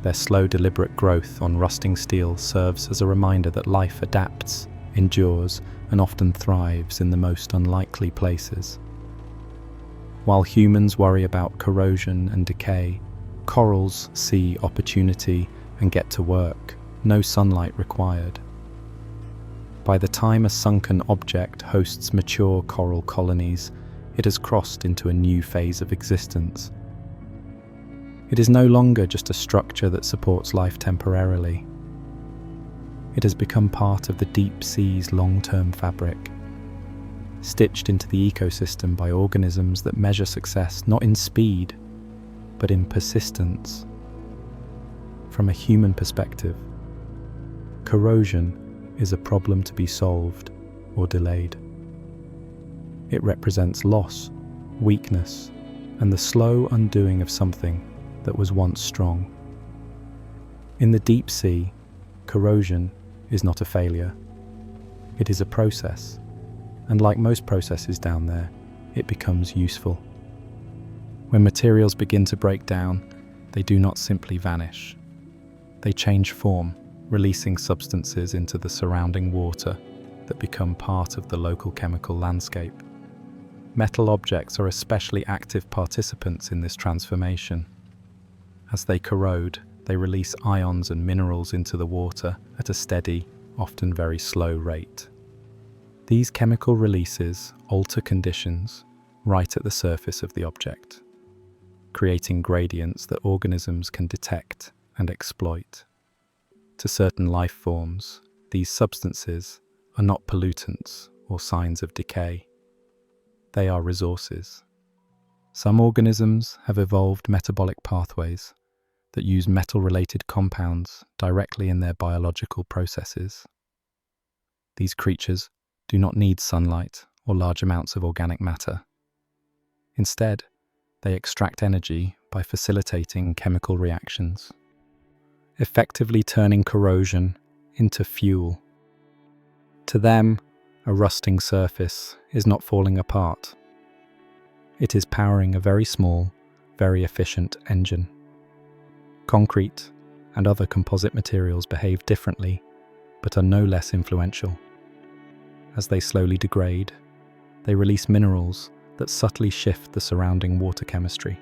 Their slow, deliberate growth on rusting steel serves as a reminder that life adapts, endures, and often thrives in the most unlikely places. While humans worry about corrosion and decay, corals see opportunity and get to work, no sunlight required. By the time a sunken object hosts mature coral colonies, it has crossed into a new phase of existence. It is no longer just a structure that supports life temporarily. It has become part of the deep sea's long-term fabric, stitched into the ecosystem by organisms that measure success not in speed, but in persistence. From a human perspective, corrosion is a problem to be solved or delayed. It represents loss, weakness, and the slow undoing of something that was once strong. In the deep sea, corrosion is not a failure. It is a process, and like most processes down there, it becomes useful. When materials begin to break down, they do not simply vanish. They change form, releasing substances into the surrounding water that become part of the local chemical landscape. Metal objects are especially active participants in this transformation. As they corrode, they release ions and minerals into the water at a steady, often very slow rate. These chemical releases alter conditions right at the surface of the object, creating gradients that organisms can detect and exploit. To certain life forms, these substances are not pollutants or signs of decay. They are resources. Some organisms have evolved metabolic pathways that use metal-related compounds directly in their biological processes. These creatures do not need sunlight or large amounts of organic matter. Instead, they extract energy by facilitating chemical reactions, effectively turning corrosion into fuel. To them, a rusting surface is not falling apart. It is powering a very small, very efficient engine. Concrete and other composite materials behave differently, but are no less influential. As they slowly degrade, they release minerals that subtly shift the surrounding water chemistry.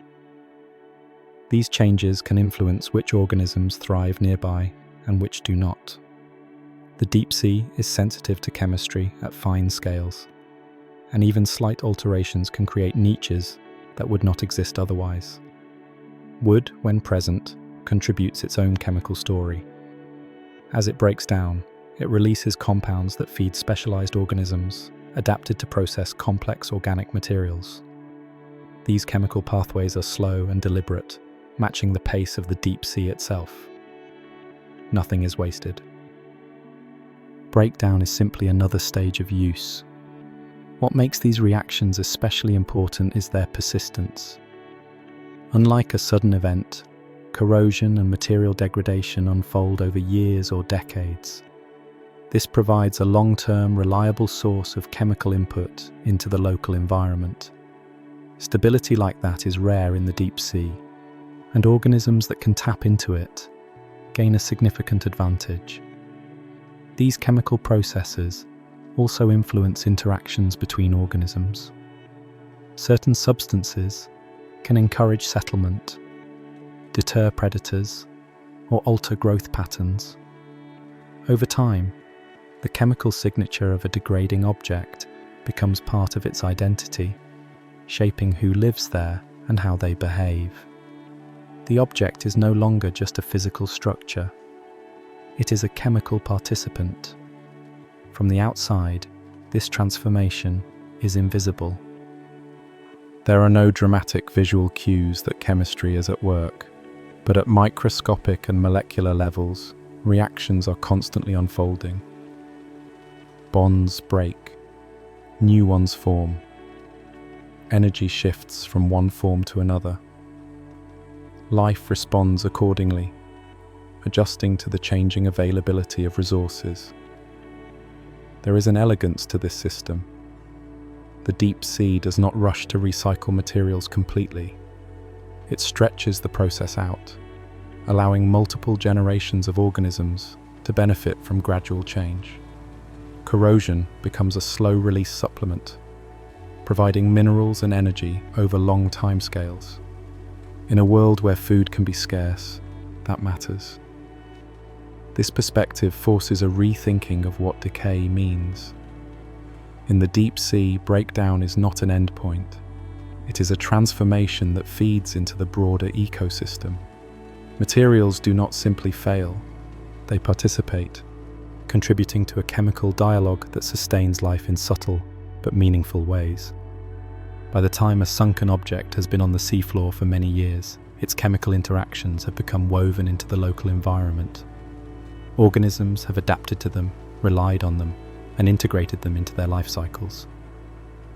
These changes can influence which organisms thrive nearby and which do not. The deep sea is sensitive to chemistry at fine scales, and even slight alterations can create niches that would not exist otherwise. Wood, when present, contributes its own chemical story. As it breaks down, it releases compounds that feed specialized organisms adapted to process complex organic materials. These chemical pathways are slow and deliberate, matching the pace of the deep sea itself. Nothing is wasted. Breakdown is simply another stage of use. What makes these reactions especially important is their persistence. Unlike a sudden event, corrosion and material degradation unfold over years or decades. This provides a long-term, reliable source of chemical input into the local environment. Stability like that is rare in the deep sea, and organisms that can tap into it gain a significant advantage. These chemical processes also influence interactions between organisms. Certain substances can encourage settlement, deter predators, or alter growth patterns. Over time, the chemical signature of a degrading object becomes part of its identity, shaping who lives there and how they behave. The object is no longer just a physical structure. It is a chemical participant. From the outside, this transformation is invisible. There are no dramatic visual cues that chemistry is at work, but at microscopic and molecular levels, reactions are constantly unfolding. Bonds break, new ones form. Energy shifts from one form to another. Life responds accordingly, adjusting to the changing availability of resources. There is an elegance to this system. The deep sea does not rush to recycle materials completely. It stretches the process out, allowing multiple generations of organisms to benefit from gradual change. Corrosion becomes a slow-release supplement, providing minerals and energy over long timescales. In a world where food can be scarce, that matters. This perspective forces a rethinking of what decay means. In the deep sea, breakdown is not an endpoint. It is a transformation that feeds into the broader ecosystem. Materials do not simply fail, they participate, contributing to a chemical dialogue that sustains life in subtle but meaningful ways. By the time a sunken object has been on the seafloor for many years, its chemical interactions have become woven into the local environment. Organisms have adapted to them, relied on them, and integrated them into their life cycles.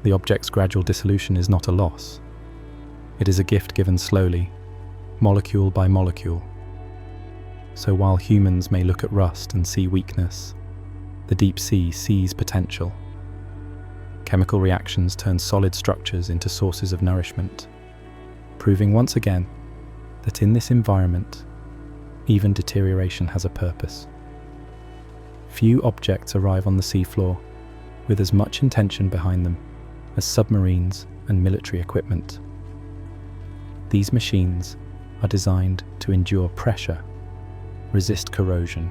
The object's gradual dissolution is not a loss. It is a gift given slowly, molecule by molecule. So while humans may look at rust and see weakness, the deep sea sees potential. Chemical reactions turn solid structures into sources of nourishment, proving once again that in this environment, even deterioration has a purpose. Few objects arrive on the seafloor with as much intention behind them as submarines and military equipment. These machines are designed to endure pressure, resist corrosion,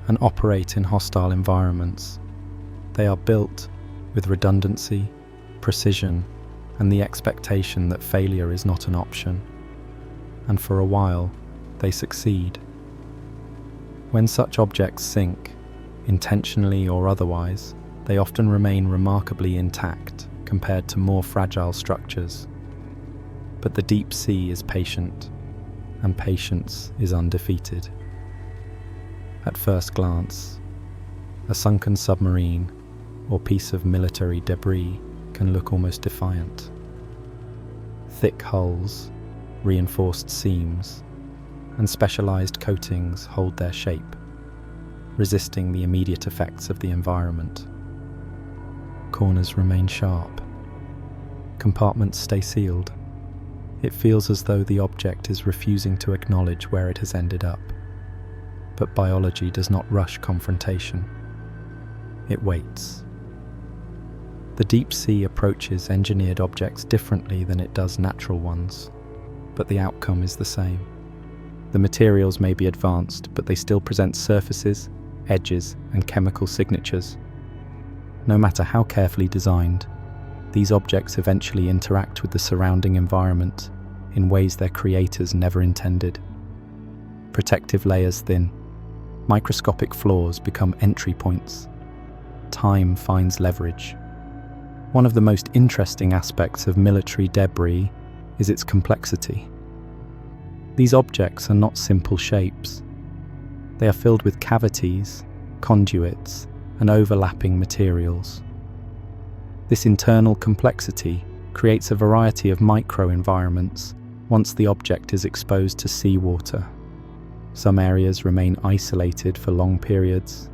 and operate in hostile environments. They are built with redundancy, precision, and the expectation that failure is not an option. And for a while, they succeed. When such objects sink, intentionally or otherwise, they often remain remarkably intact compared to more fragile structures. But the deep sea is patient, and patience is undefeated. At first glance, a sunken submarine or piece of military debris can look almost defiant. Thick hulls, reinforced seams, and specialized coatings hold their shape, resisting the immediate effects of the environment. Corners remain sharp. Compartments stay sealed. It feels as though the object is refusing to acknowledge where it has ended up. But biology does not rush confrontation. It waits. The deep sea approaches engineered objects differently than it does natural ones, but the outcome is the same. The materials may be advanced, but they still present surfaces, edges, and chemical signatures. No matter how carefully designed, these objects eventually interact with the surrounding environment in ways their creators never intended. Protective layers thin, microscopic flaws become entry points. Time finds leverage. One of the most interesting aspects of military debris is its complexity. These objects are not simple shapes. They are filled with cavities, conduits, and overlapping materials. This internal complexity creates a variety of microenvironments once the object is exposed to seawater. Some areas remain isolated for long periods,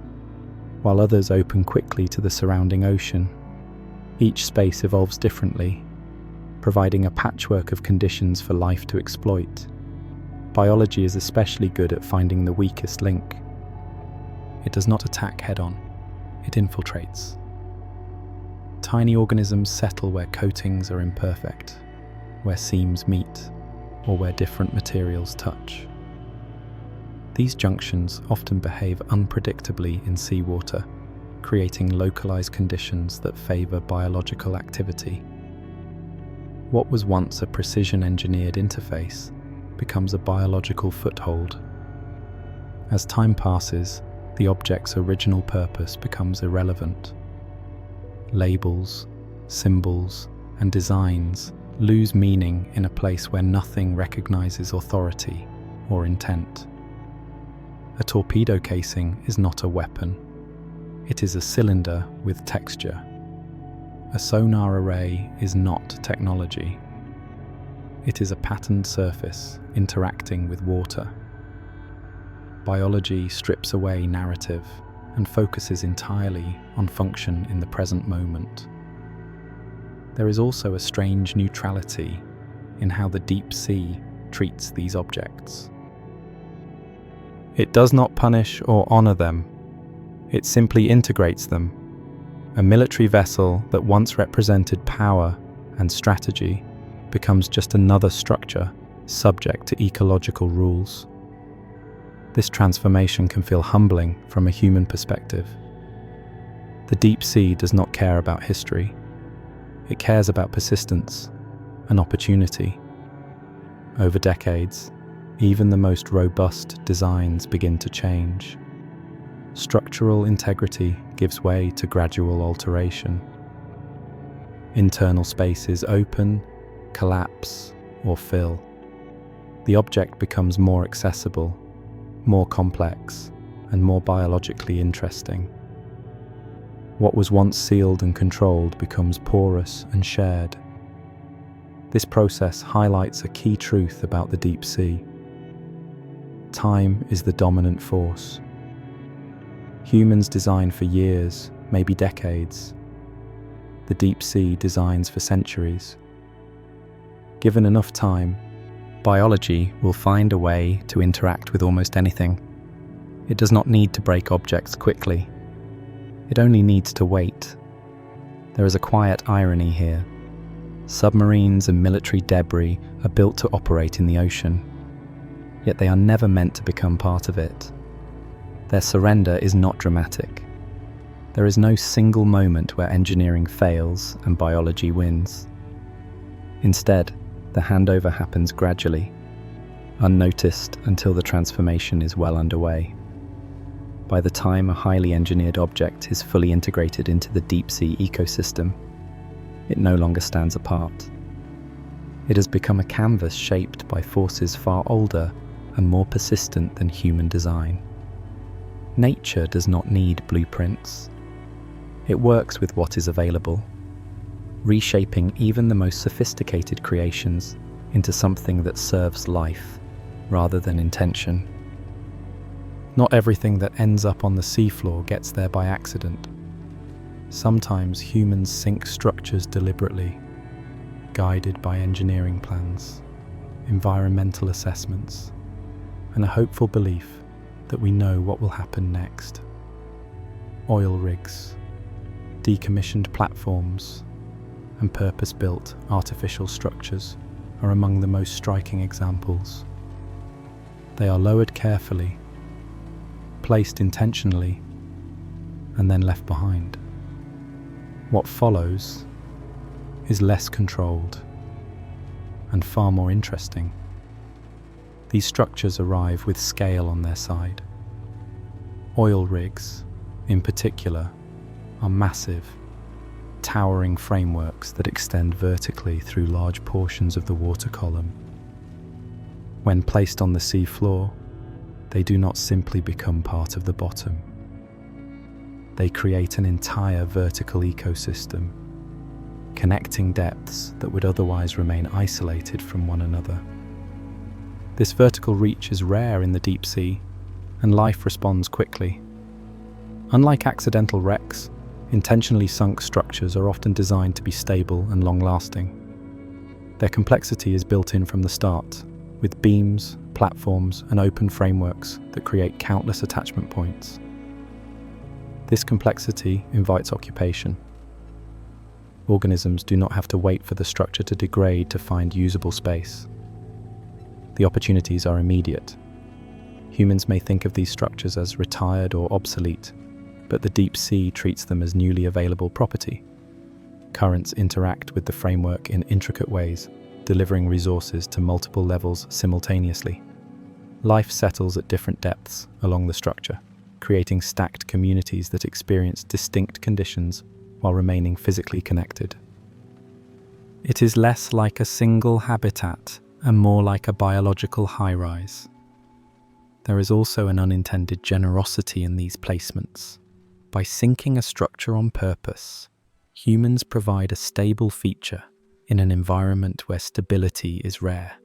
while others open quickly to the surrounding ocean. Each space evolves differently, providing a patchwork of conditions for life to exploit. Biology is especially good at finding the weakest link. It does not attack head-on, it infiltrates. Tiny organisms settle where coatings are imperfect, where seams meet, or where different materials touch. These junctions often behave unpredictably in seawater, creating localized conditions that favor biological activity. What was once a precision-engineered interface becomes a biological foothold. As time passes, the object's original purpose becomes irrelevant. Labels, symbols, and designs lose meaning in a place where nothing recognizes authority or intent. A torpedo casing is not a weapon. It is a cylinder with texture. A sonar array is not technology. It is a patterned surface interacting with water. Biology strips away narrative and focuses entirely on function in the present moment. There is also a strange neutrality in how the deep sea treats these objects. It does not punish or honor them. It simply integrates them. A military vessel that once represented power and strategy becomes just another structure subject to ecological rules. This transformation can feel humbling from a human perspective. The deep sea does not care about history. It cares about persistence and opportunity. Over decades, even the most robust designs begin to change. Structural integrity gives way to gradual alteration. Internal spaces open, collapse, or fill. the object becomes more accessible, more complex, and more biologically interesting. What was once sealed and controlled becomes porous and shared. This process highlights a key truth about the deep sea. Time is the dominant force. Humans design for years, maybe decades. The deep sea designs for centuries. Given enough time, biology will find a way to interact with almost anything. It does not need to break objects quickly. It only needs to wait. There is a quiet irony here. Submarines and military debris are built to operate in the ocean, yet they are never meant to become part of it. Their surrender is not dramatic. There is no single moment where engineering fails and biology wins. Instead, the handover happens gradually, unnoticed until the transformation is well underway. By the time a highly engineered object is fully integrated into the deep-sea ecosystem, it no longer stands apart. It has become a canvas shaped by forces far older and more persistent than human design. Nature does not need blueprints. It works with what is available, reshaping even the most sophisticated creations into something that serves life rather than intention. Not everything that ends up on the seafloor gets there by accident. Sometimes humans sink structures deliberately, guided by engineering plans, environmental assessments, and a hopeful belief that we know what will happen next. Oil rigs, decommissioned platforms, and purpose-built artificial structures are among the most striking examples. They are lowered carefully, placed intentionally, and then left behind. What follows is less controlled and far more interesting. These structures arrive with scale on their side. Oil rigs, in particular, are massive, towering frameworks that extend vertically through large portions of the water column. When placed on the sea floor, they do not simply become part of the bottom. They create an entire vertical ecosystem, connecting depths that would otherwise remain isolated from one another. This vertical reach is rare in the deep sea, and life responds quickly. Unlike accidental wrecks, intentionally sunk structures are often designed to be stable and long-lasting. Their complexity is built in from the start, with beams, platforms, and open frameworks that create countless attachment points. This complexity invites occupation. Organisms do not have to wait for the structure to degrade to find usable space. The opportunities are immediate. Humans may think of these structures as retired or obsolete, but the deep sea treats them as newly available property. Currents interact with the framework in intricate ways, delivering resources to multiple levels simultaneously. Life settles at different depths along the structure, creating stacked communities that experience distinct conditions while remaining physically connected. It is less like a single habitat and more like a biological high-rise. There is also an unintended generosity in these placements. By sinking a structure on purpose, humans provide a stable feature in an environment where stability is rare.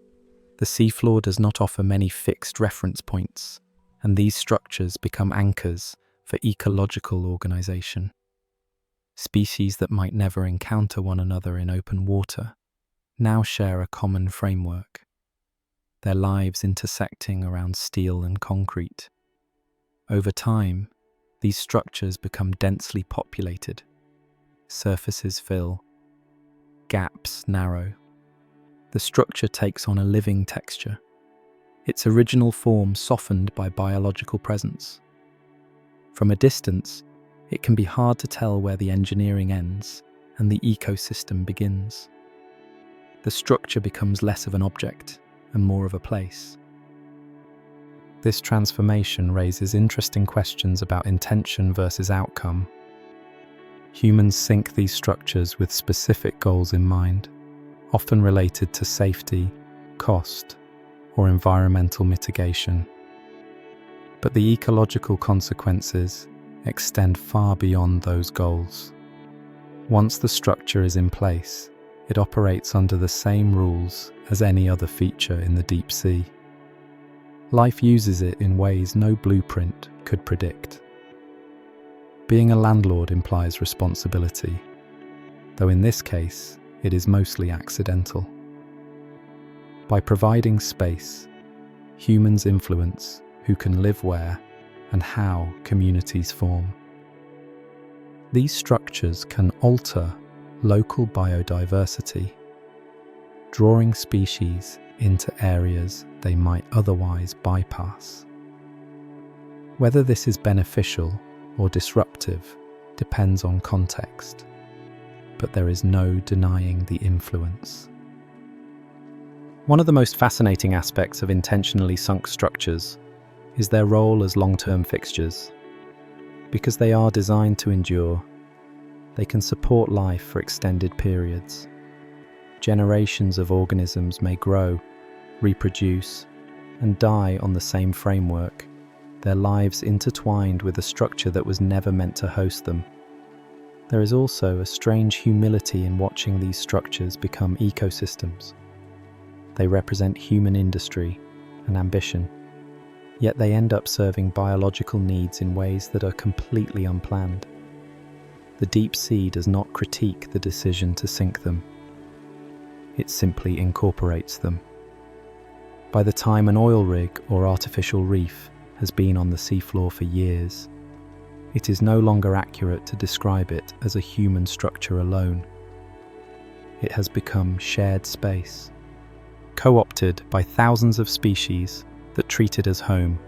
The seafloor does not offer many fixed reference points, and these structures become anchors for ecological organization. Species that might never encounter one another in open water now share a common framework, their lives intersecting around steel and concrete. Over time, these structures become densely populated. Surfaces fill, gaps narrow. The structure takes on a living texture, its original form softened by biological presence. From a distance, it can be hard to tell where the engineering ends and the ecosystem begins. The structure becomes less of an object and more of a place. This transformation raises interesting questions about intention versus outcome. Humans sink these structures with specific goals in mind, often related to safety, cost, or environmental mitigation. But the ecological consequences extend far beyond those goals. Once the structure is in place, it operates under the same rules as any other feature in the deep sea. Life uses it in ways no blueprint could predict. Being a landlord implies responsibility, though in this case, it is mostly accidental. By providing space, humans influence who can live where and how communities form. These structures can alter local biodiversity, drawing species into areas they might otherwise bypass. Whether this is beneficial or disruptive depends on context, but there is no denying the influence. One of the most fascinating aspects of intentionally sunk structures is their role as long-term fixtures. Because they are designed to endure, they can support life for extended periods. Generations of organisms may grow, reproduce, and die on the same framework, their lives intertwined with a structure that was never meant to host them. There is also a strange humility in watching these structures become ecosystems. They represent human industry and ambition, yet they end up serving biological needs in ways that are completely unplanned. The deep sea does not critique the decision to sink them. It simply incorporates them. By the time an oil rig or artificial reef has been on the seafloor for years, it is no longer accurate to describe it as a human structure alone. It has become shared space, co-opted by thousands of species that treat it as home.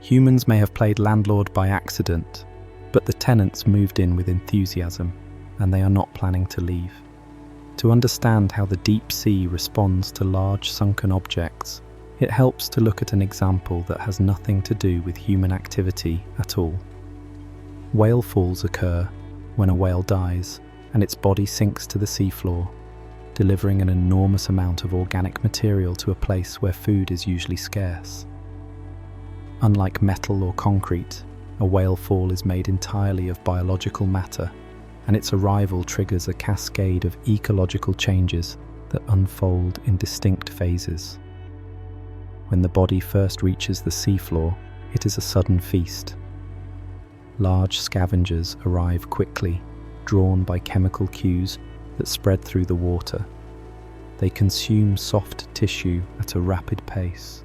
Humans may have played landlord by accident, but the tenants moved in with enthusiasm, and they are not planning to leave. To understand how the deep sea responds to large sunken objects, it helps to look at an example that has nothing to do with human activity at all. Whale falls occur when a whale dies and its body sinks to the seafloor, delivering an enormous amount of organic material to a place where food is usually scarce. Unlike metal or concrete, a whale fall is made entirely of biological matter, and its arrival triggers a cascade of ecological changes that unfold in distinct phases. When the body first reaches the seafloor, it is a sudden feast. Large scavengers arrive quickly, drawn by chemical cues that spread through the water. They consume soft tissue at a rapid pace,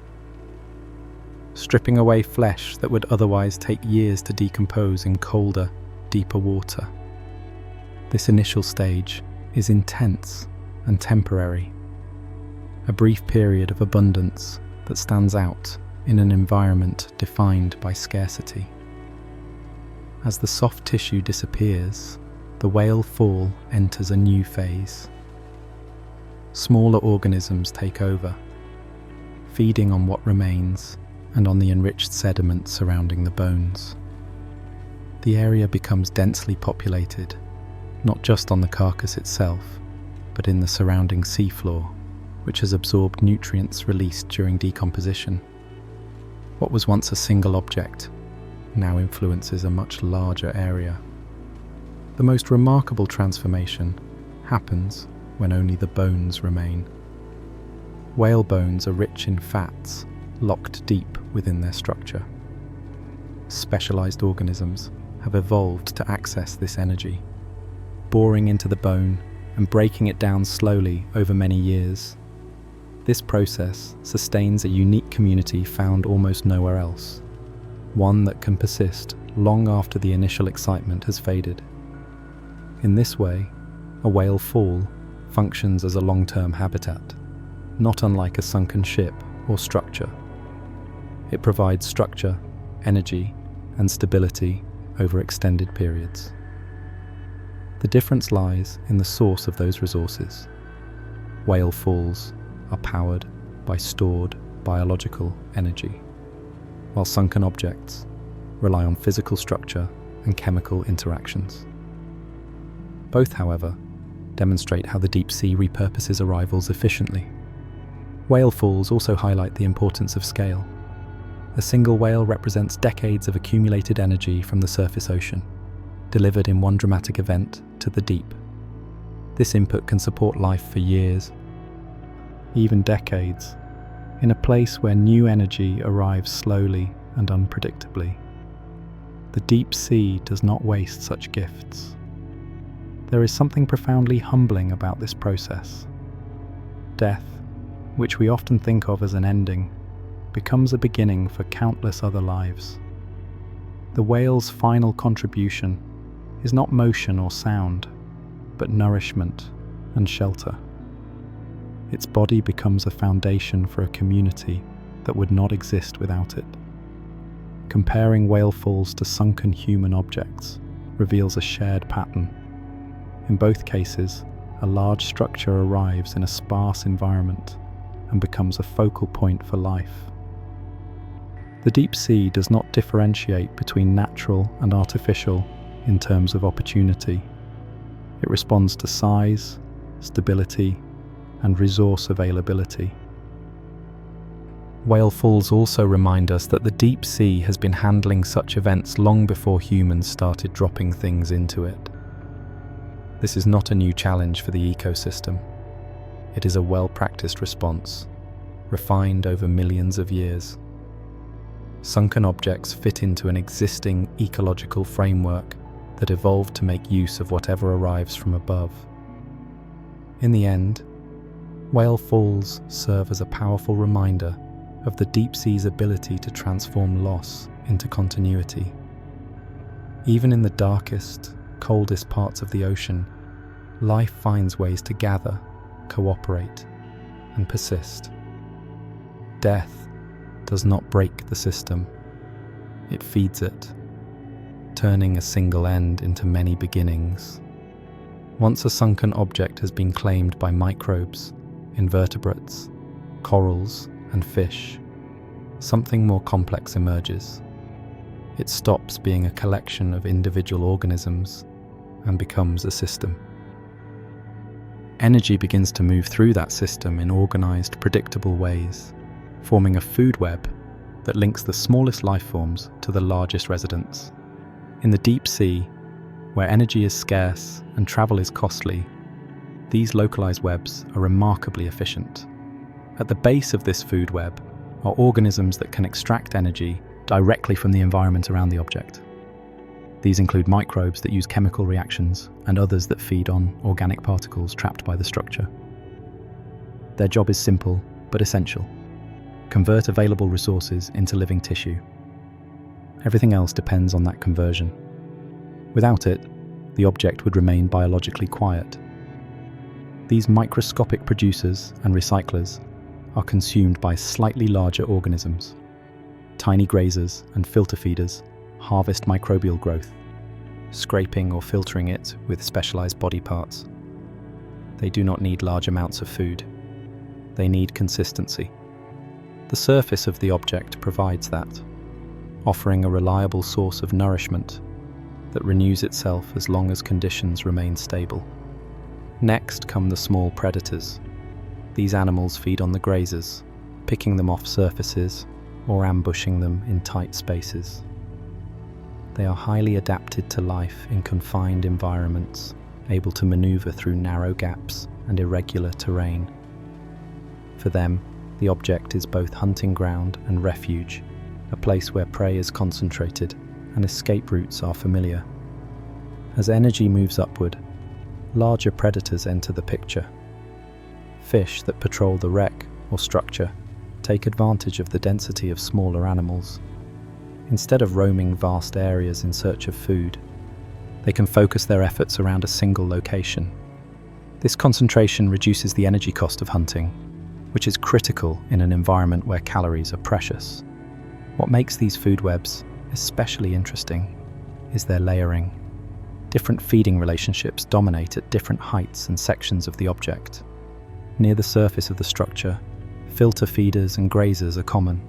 stripping away flesh that would otherwise take years to decompose in colder, deeper water. This initial stage is intense and temporary, a brief period of abundance that stands out in an environment defined by scarcity. As the soft tissue disappears, the whale fall enters a new phase. Smaller organisms take over, feeding on what remains and on the enriched sediment surrounding the bones. The area becomes densely populated, not just on the carcass itself, but in the surrounding seafloor, which has absorbed nutrients released during decomposition. What was once a single object now influences a much larger area. The most remarkable transformation happens when only the bones remain. Whale bones are rich in fats, locked deep within their structure. Specialized organisms have evolved to access this energy, boring into the bone and breaking it down slowly over many years. This process sustains a unique community found almost nowhere else, one that can persist long after the initial excitement has faded. In this way, a whale fall functions as a long-term habitat, not unlike a sunken ship or structure. It provides structure, energy, and stability over extended periods. The difference lies in the source of those resources. Whale falls are powered by stored biological energy, while sunken objects rely on physical structure and chemical interactions. Both, however, demonstrate how the deep sea repurposes arrivals efficiently. Whale falls also highlight the importance of scale. A single whale represents decades of accumulated energy from the surface ocean, delivered in one dramatic event to the deep. This input can support life for years, even decades, in a place where new energy arrives slowly and unpredictably. The deep sea does not waste such gifts. There is something profoundly humbling about this process. Death, which we often think of as an ending, becomes a beginning for countless other lives. The whale's final contribution is not motion or sound, but nourishment and shelter. Its body becomes a foundation for a community that would not exist without it. Comparing whale falls to sunken human objects reveals a shared pattern. In both cases, a large structure arrives in a sparse environment and becomes a focal point for life. The deep sea does not differentiate between natural and artificial in terms of opportunity. It responds to size, stability, and resource availability. Whale falls also remind us that the deep sea has been handling such events long before humans started dropping things into it. This is not a new challenge for the ecosystem. It is a well-practiced response, refined over millions of years. Sunken objects fit into an existing ecological framework that evolved to make use of whatever arrives from above. In the end, whale falls serve as a powerful reminder of the deep sea's ability to transform loss into continuity. Even in the darkest, coldest parts of the ocean, life finds ways to gather, cooperate, and persist. Death does not break the system, it feeds it, turning a single end into many beginnings. Once a sunken object has been claimed by microbes, invertebrates, corals, and fish, something more complex emerges. It stops being a collection of individual organisms and becomes a system. Energy begins to move through that system in organized, predictable ways, forming a food web that links the smallest life forms to the largest residents. In the deep sea, where energy is scarce and travel is costly, these localized webs are remarkably efficient. At the base of this food web are organisms that can extract energy directly from the environment around the object. These include microbes that use chemical reactions and others that feed on organic particles trapped by the structure. Their job is simple but essential: convert available resources into living tissue. Everything else depends on that conversion. Without it, the object would remain biologically quiet. These microscopic producers and recyclers are consumed by slightly larger organisms. Tiny grazers and filter feeders harvest microbial growth, scraping or filtering it with specialized body parts. They do not need large amounts of food. They need consistency. The surface of the object provides that, offering a reliable source of nourishment that renews itself as long as conditions remain stable. Next come the small predators. These animals feed on the grazers, picking them off surfaces or ambushing them in tight spaces. They are highly adapted to life in confined environments, able to maneuver through narrow gaps and irregular terrain. For them, the object is both hunting ground and refuge, a place where prey is concentrated and escape routes are familiar. As energy moves upward, larger predators enter the picture. Fish that patrol the wreck or structure take advantage of the density of smaller animals. Instead of roaming vast areas in search of food, they can focus their efforts around a single location. This concentration reduces the energy cost of hunting, which is critical in an environment where calories are precious. What makes these food webs especially interesting is their layering. Different feeding relationships dominate at different heights and sections of the object. Near the surface of the structure, filter feeders and grazers are common.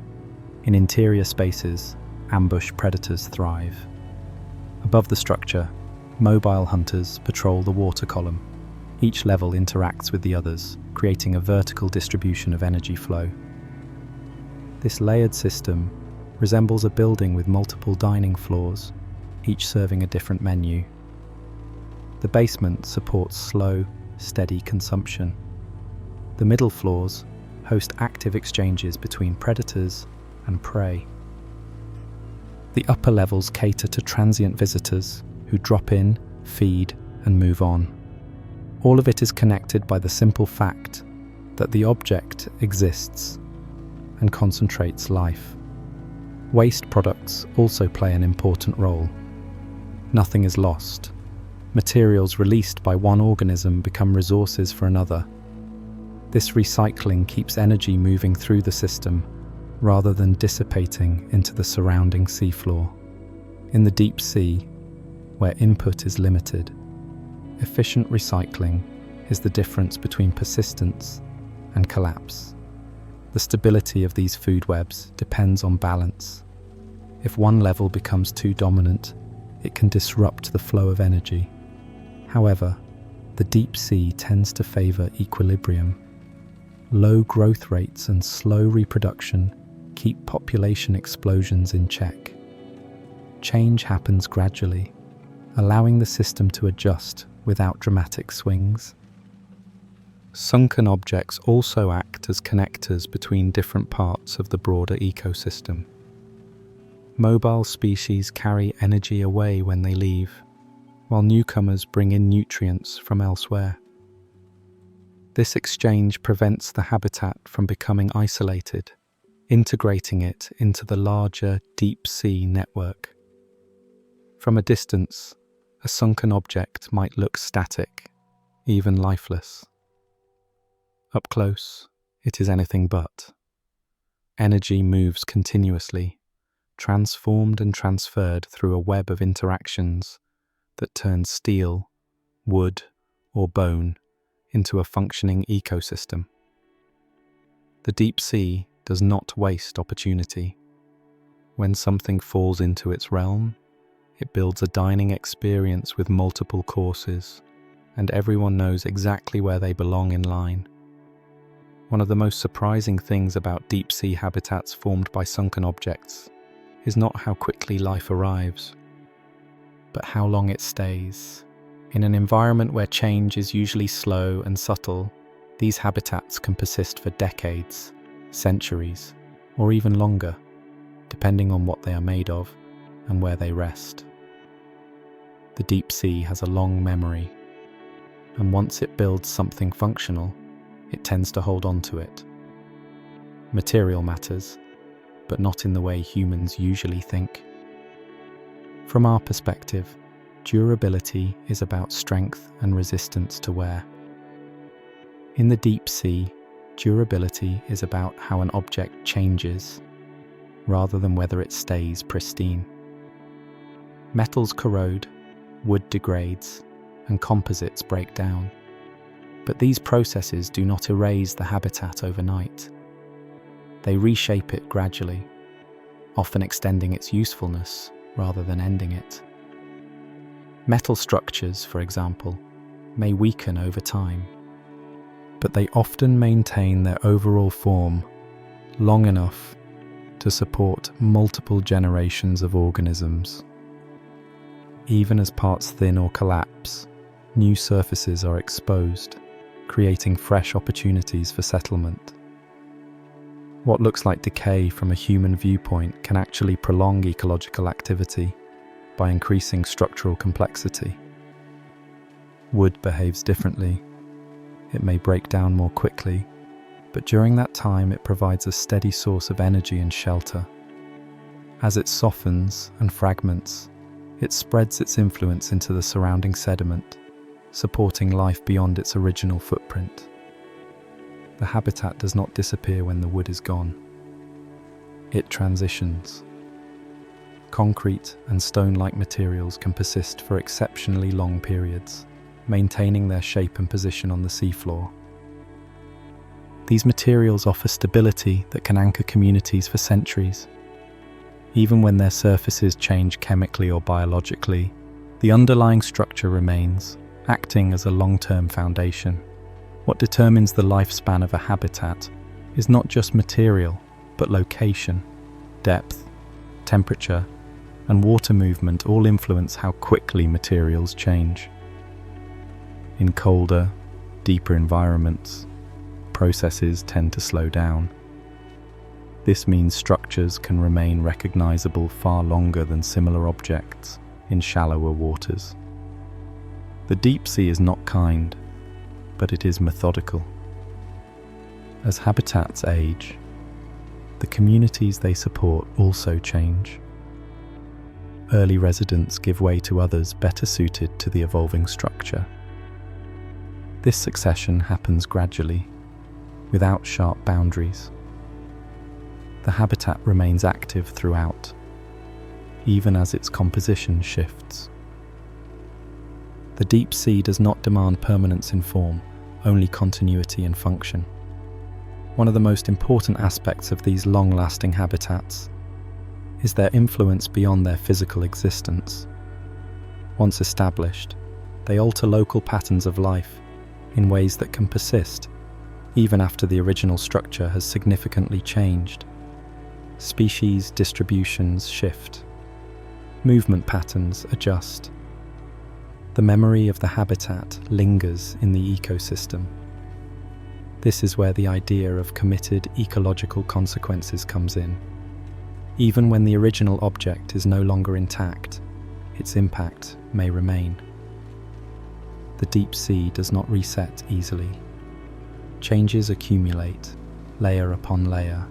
In interior spaces, ambush predators thrive. Above the structure, mobile hunters patrol the water column, Each level interacts with the others, creating a vertical distribution of energy flow. This layered system resembles a building with multiple dining floors, each serving a different menu. The basement supports slow, steady consumption. The middle floors host active exchanges between predators and prey. The upper levels cater to transient visitors who drop in, feed, and move on. All of it is connected by the simple fact that the object exists and concentrates life. Waste products also play an important role. Nothing is lost. Materials released by one organism become resources for another. This recycling keeps energy moving through the system rather than dissipating into the surrounding seafloor. In the deep sea, where input is limited, efficient recycling is the difference between persistence and collapse. The stability of these food webs depends on balance. If one level becomes too dominant, it can disrupt the flow of energy. However, the deep sea tends to favor equilibrium. Low growth rates and slow reproduction keep population explosions in check. Change happens gradually, allowing the system to adjust without dramatic swings. Sunken objects also act as connectors between different parts of the broader ecosystem. Mobile species carry energy away when they leave, while newcomers bring in nutrients from elsewhere. This exchange prevents the habitat from becoming isolated, integrating it into the larger deep-sea network. From a distance, a sunken object might look static, even lifeless. Up close, it is anything but. Energy moves continuously, transformed and transferred through a web of interactions that turns steel, wood, or bone into a functioning ecosystem. The deep sea does not waste opportunity. When something falls into its realm, it builds a dining experience with multiple courses, and everyone knows exactly where they belong in line. One of the most surprising things about deep-sea habitats formed by sunken objects is not how quickly life arrives, but how long it stays. In an environment where change is usually slow and subtle, these habitats can persist for decades, centuries, or even longer, depending on what they are made of and where they rest. The deep sea has a long memory, and once it builds something functional, it tends to hold on to it. Material matters, but not in the way humans usually think. From our perspective, durability is about strength and resistance to wear. In the deep sea, durability is about how an object changes, rather than whether it stays pristine. Metals corrode, wood degrades, and composites break down. But these processes do not erase the habitat overnight. They reshape it gradually, often extending its usefulness rather than ending it. Metal structures, for example, may weaken over time, but they often maintain their overall form long enough to support multiple generations of organisms. Even as parts thin or collapse, new surfaces are exposed, creating fresh opportunities for settlement. What looks like decay from a human viewpoint can actually prolong ecological activity by increasing structural complexity. Wood behaves differently. It may break down more quickly, but during that time it provides a steady source of energy and shelter. As it softens and fragments, it spreads its influence into the surrounding sediment, supporting life beyond its original footprint. The habitat does not disappear when the wood is gone. It transitions. Concrete and stone-like materials can persist for exceptionally long periods, maintaining their shape and position on the seafloor. These materials offer stability that can anchor communities for centuries. Even when their surfaces change chemically or biologically, the underlying structure remains, acting as a long-term foundation. What determines the lifespan of a habitat is not just material, but location, depth, temperature, and water movement all influence how quickly materials change. In colder, deeper environments, processes tend to slow down. This means structures can remain recognizable far longer than similar objects in shallower waters. The deep sea is not kind, but it is methodical. As habitats age, the communities they support also change. Early residents give way to others better suited to the evolving structure. This succession happens gradually, without sharp boundaries. The habitat remains active throughout, even as its composition shifts. The deep sea does not demand permanence in form, only continuity in function. One of the most important aspects of these long-lasting habitats is their influence beyond their physical existence. Once established, they alter local patterns of life in ways that can persist, even after the original structure has significantly changed. Species distributions shift. Movement patterns adjust. The memory of the habitat lingers in the ecosystem. This is where the idea of committed ecological consequences comes in. Even when the original object is no longer intact, its impact may remain. The deep sea does not reset easily. Changes accumulate, layer upon layer,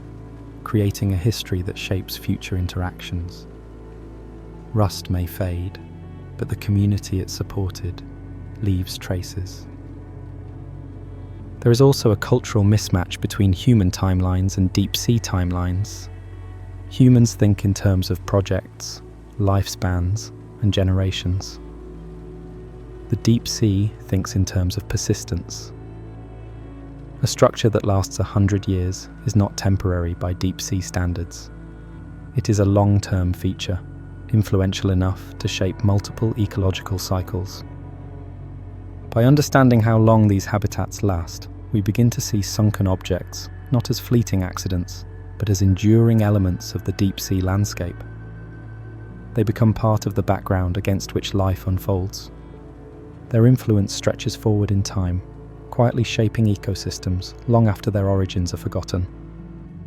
creating a history that shapes future interactions. Rust may fade, but the community it supported leaves traces. There is also a cultural mismatch between human timelines and deep sea timelines. Humans think in terms of projects, lifespans, and generations. The deep sea thinks in terms of persistence. A structure that lasts 100 years is not temporary by deep sea standards. It is a long-term feature, influential enough to shape multiple ecological cycles. By understanding how long these habitats last, we begin to see sunken objects not as fleeting accidents, but as enduring elements of the deep sea landscape. They become part of the background against which life unfolds. Their influence stretches forward in time, quietly shaping ecosystems long after their origins are forgotten.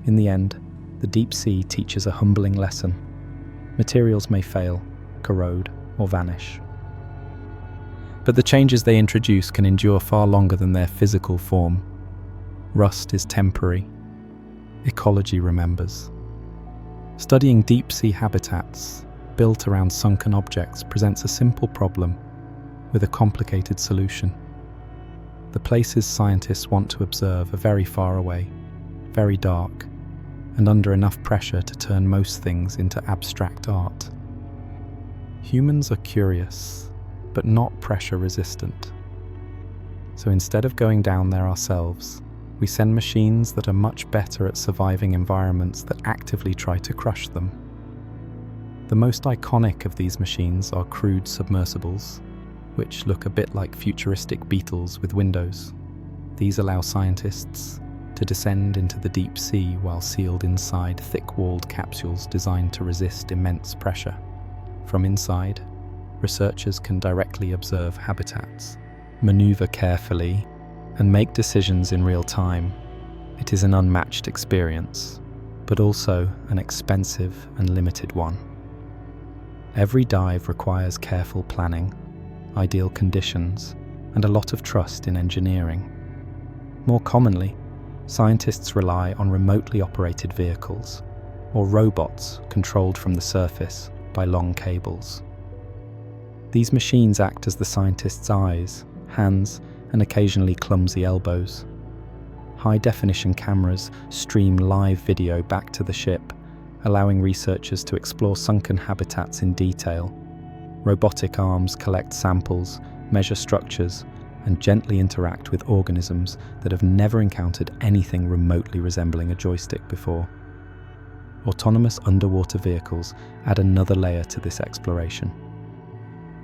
In the end, the deep sea teaches a humbling lesson. Materials may fail, corrode, or vanish. But the changes they introduce can endure far longer than their physical form. Rust is temporary. Ecology remembers. Studying deep sea habitats built around sunken objects presents a simple problem with a complicated solution. The places scientists want to observe are very far away, very dark, and under enough pressure to turn most things into abstract art. Humans are curious, but not pressure-resistant. So instead of going down there ourselves, we send machines that are much better at surviving environments that actively try to crush them. The most iconic of these machines are crude submersibles, which look a bit like futuristic beetles with windows. These allow scientists to descend into the deep sea while sealed inside thick-walled capsules designed to resist immense pressure. From inside, researchers can directly observe habitats, maneuver carefully, and make decisions in real time. It is an unmatched experience, but also an expensive and limited one. Every dive requires careful planning, ideal conditions, and a lot of trust in engineering. More commonly, scientists rely on remotely operated vehicles, or robots controlled from the surface by long cables. These machines act as the scientists' eyes, hands, and occasionally clumsy elbows. High-definition cameras stream live video back to the ship, allowing researchers to explore sunken habitats in detail. Robotic arms collect samples, measure structures, and gently interact with organisms that have never encountered anything remotely resembling a joystick before. Autonomous underwater vehicles add another layer to this exploration.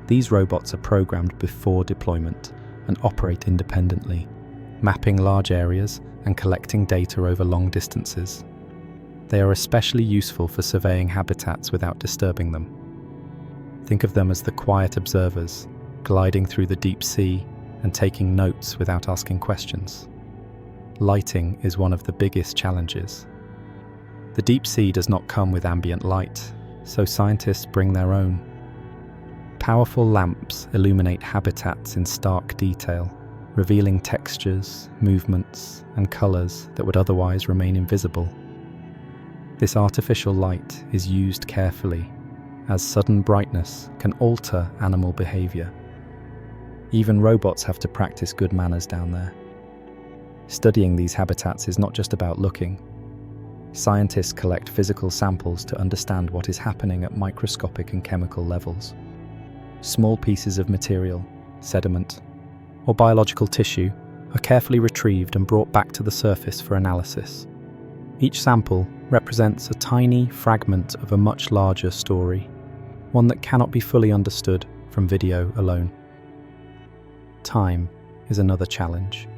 These robots are programmed before deployment and operate independently, mapping large areas and collecting data over long distances. They are especially useful for surveying habitats without disturbing them. Think of them as the quiet observers, gliding through the deep sea and taking notes without asking questions. Lighting is one of the biggest challenges. The deep sea does not come with ambient light, so scientists bring their own. Powerful lamps illuminate habitats in stark detail, revealing textures, movements, and colors that would otherwise remain invisible. This artificial light is used carefully, as sudden brightness can alter animal behavior. Even robots have to practice good manners down there. Studying these habitats is not just about looking. Scientists collect physical samples to understand what is happening at microscopic and chemical levels. Small pieces of material, sediment, or biological tissue are carefully retrieved and brought back to the surface for analysis. Each sample represents a tiny fragment of a much larger story, one that cannot be fully understood from video alone. Time is another challenge.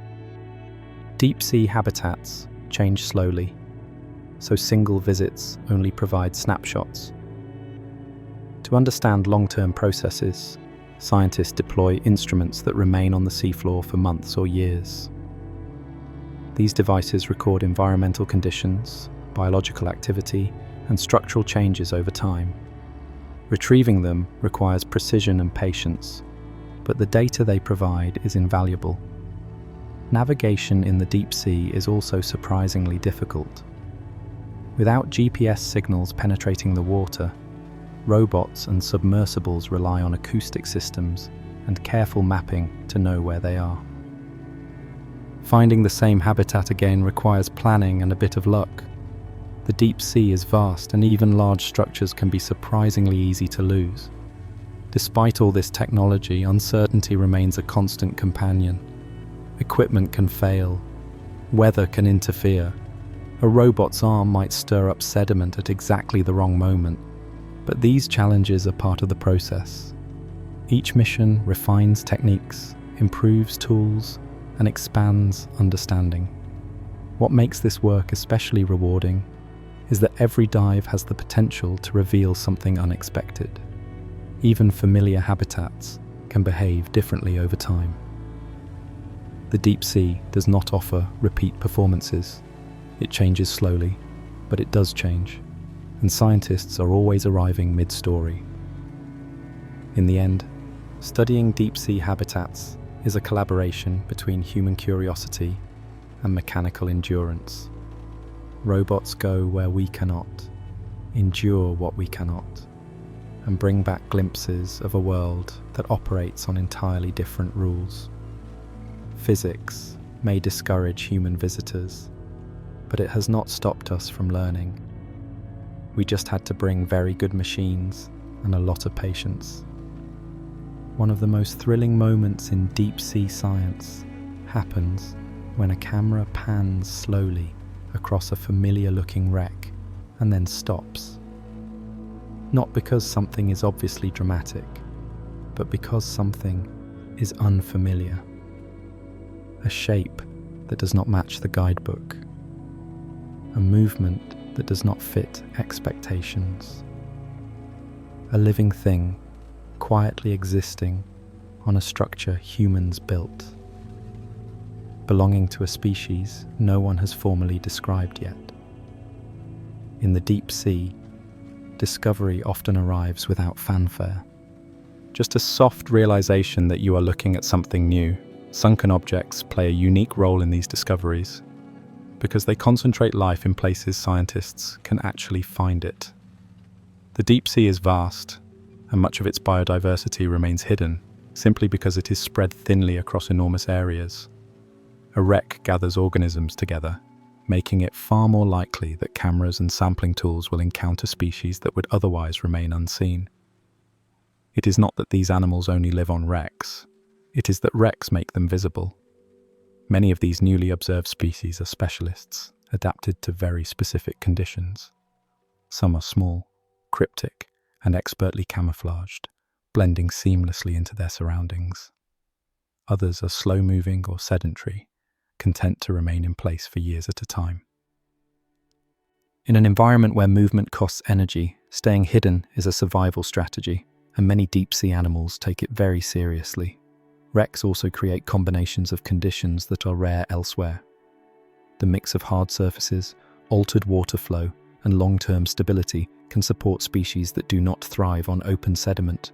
Deep-sea habitats change slowly, so single visits only provide snapshots. To understand long-term processes, scientists deploy instruments that remain on the seafloor for months or years. These devices record environmental conditions, biological activity, and structural changes over time. Retrieving them requires precision and patience, but the data they provide is invaluable. Navigation in the deep sea is also surprisingly difficult. Without GPS signals penetrating the water, robots and submersibles rely on acoustic systems and careful mapping to know where they are. Finding the same habitat again requires planning and a bit of luck. The deep sea is vast, and even large structures can be surprisingly easy to lose. Despite all this technology, uncertainty remains a constant companion. Equipment can fail, weather can interfere, a robot's arm might stir up sediment at exactly the wrong moment. But these challenges are part of the process. Each mission refines techniques, improves tools, and expands understanding. What makes this work especially rewarding is that every dive has the potential to reveal something unexpected. Even familiar habitats can behave differently over time. The deep sea does not offer repeat performances. It changes slowly, but it does change, and scientists are always arriving mid-story. In the end, studying deep-sea habitats is a collaboration between human curiosity and mechanical endurance. Robots go where we cannot, endure what we cannot, and bring back glimpses of a world that operates on entirely different rules. Physics may discourage human visitors, but it has not stopped us from learning. We just had to bring very good machines and a lot of patience. One of the most thrilling moments in deep-sea science happens when a camera pans slowly across a familiar-looking wreck and then stops. Not because something is obviously dramatic, but because something is unfamiliar. A shape that does not match the guidebook. A movement that does not fit expectations. A living thing quietly existing on a structure humans built, belonging to a species no one has formally described yet. In the deep sea, discovery often arrives without fanfare. Just a soft realization that you are looking at something new. Sunken objects play a unique role in these discoveries because they concentrate life in places scientists can actually find it. The deep sea is vast, and much of its biodiversity remains hidden, simply because it is spread thinly across enormous areas. A wreck gathers organisms together, making it far more likely that cameras and sampling tools will encounter species that would otherwise remain unseen. It is not that these animals only live on wrecks, it is that wrecks make them visible. Many of these newly observed species are specialists, adapted to very specific conditions. Some are small, cryptic, and expertly camouflaged, blending seamlessly into their surroundings. Others are slow-moving or sedentary, content to remain in place for years at a time. In an environment where movement costs energy, staying hidden is a survival strategy, and many deep-sea animals take it very seriously. Wrecks also create combinations of conditions that are rare elsewhere. The mix of hard surfaces, altered water flow, and long-term stability can support species that do not thrive on open sediment.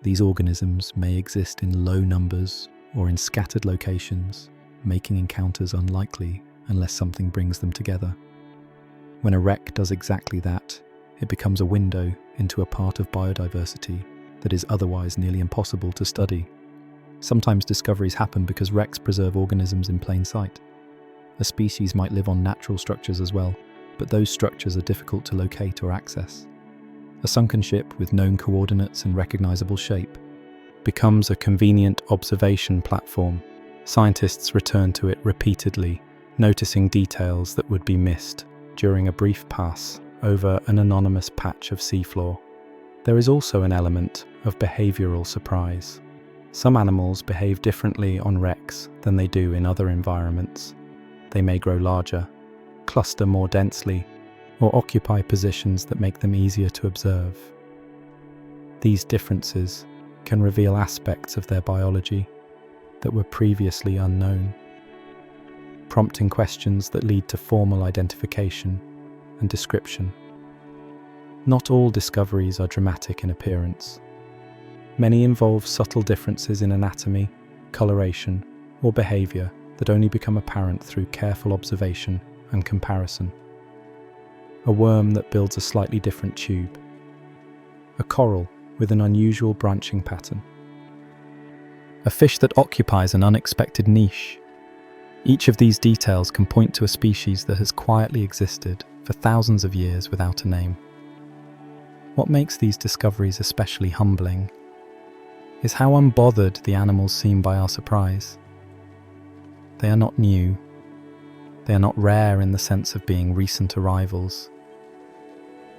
These organisms may exist in low numbers or in scattered locations, making encounters unlikely unless something brings them together. When a wreck does exactly that, it becomes a window into a part of biodiversity that is otherwise nearly impossible to study. Sometimes discoveries happen because wrecks preserve organisms in plain sight. A species might live on natural structures as well, but those structures are difficult to locate or access. A sunken ship with known coordinates and recognizable shape becomes a convenient observation platform. Scientists return to it repeatedly, noticing details that would be missed during a brief pass over an anonymous patch of seafloor. There is also an element of behavioral surprise. Some animals behave differently on wrecks than they do in other environments. They may grow larger, cluster more densely, or occupy positions that make them easier to observe. These differences can reveal aspects of their biology that were previously unknown, prompting questions that lead to formal identification and description. Not all discoveries are dramatic in appearance. Many involve subtle differences in anatomy, coloration, or behavior that only become apparent through careful observation and comparison. A worm that builds a slightly different tube. A coral with an unusual branching pattern. A fish that occupies an unexpected niche. Each of these details can point to a species that has quietly existed for thousands of years without a name. What makes these discoveries especially humbling is how unbothered the animals seem by our surprise. They are not new. They are not rare in the sense of being recent arrivals.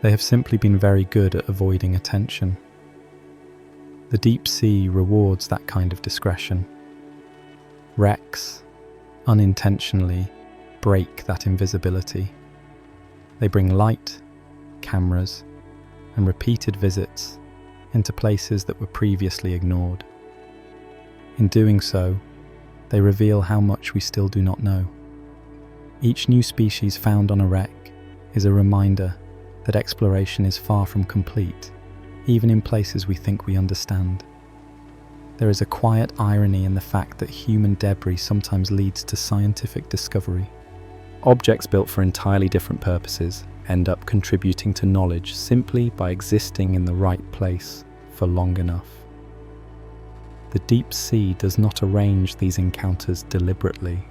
They have simply been very good at avoiding attention. The deep sea rewards that kind of discretion. Wrecks, unintentionally, break that invisibility. They bring light, cameras, and repeated visits into places that were previously ignored. In doing so, they reveal how much we still do not know. Each new species found on a wreck is a reminder that exploration is far from complete, even in places we think we understand. There is a quiet irony in the fact that human debris sometimes leads to scientific discovery. Objects built for entirely different purposes end up contributing to knowledge simply by existing in the right place for long enough. The deep sea does not arrange these encounters deliberately,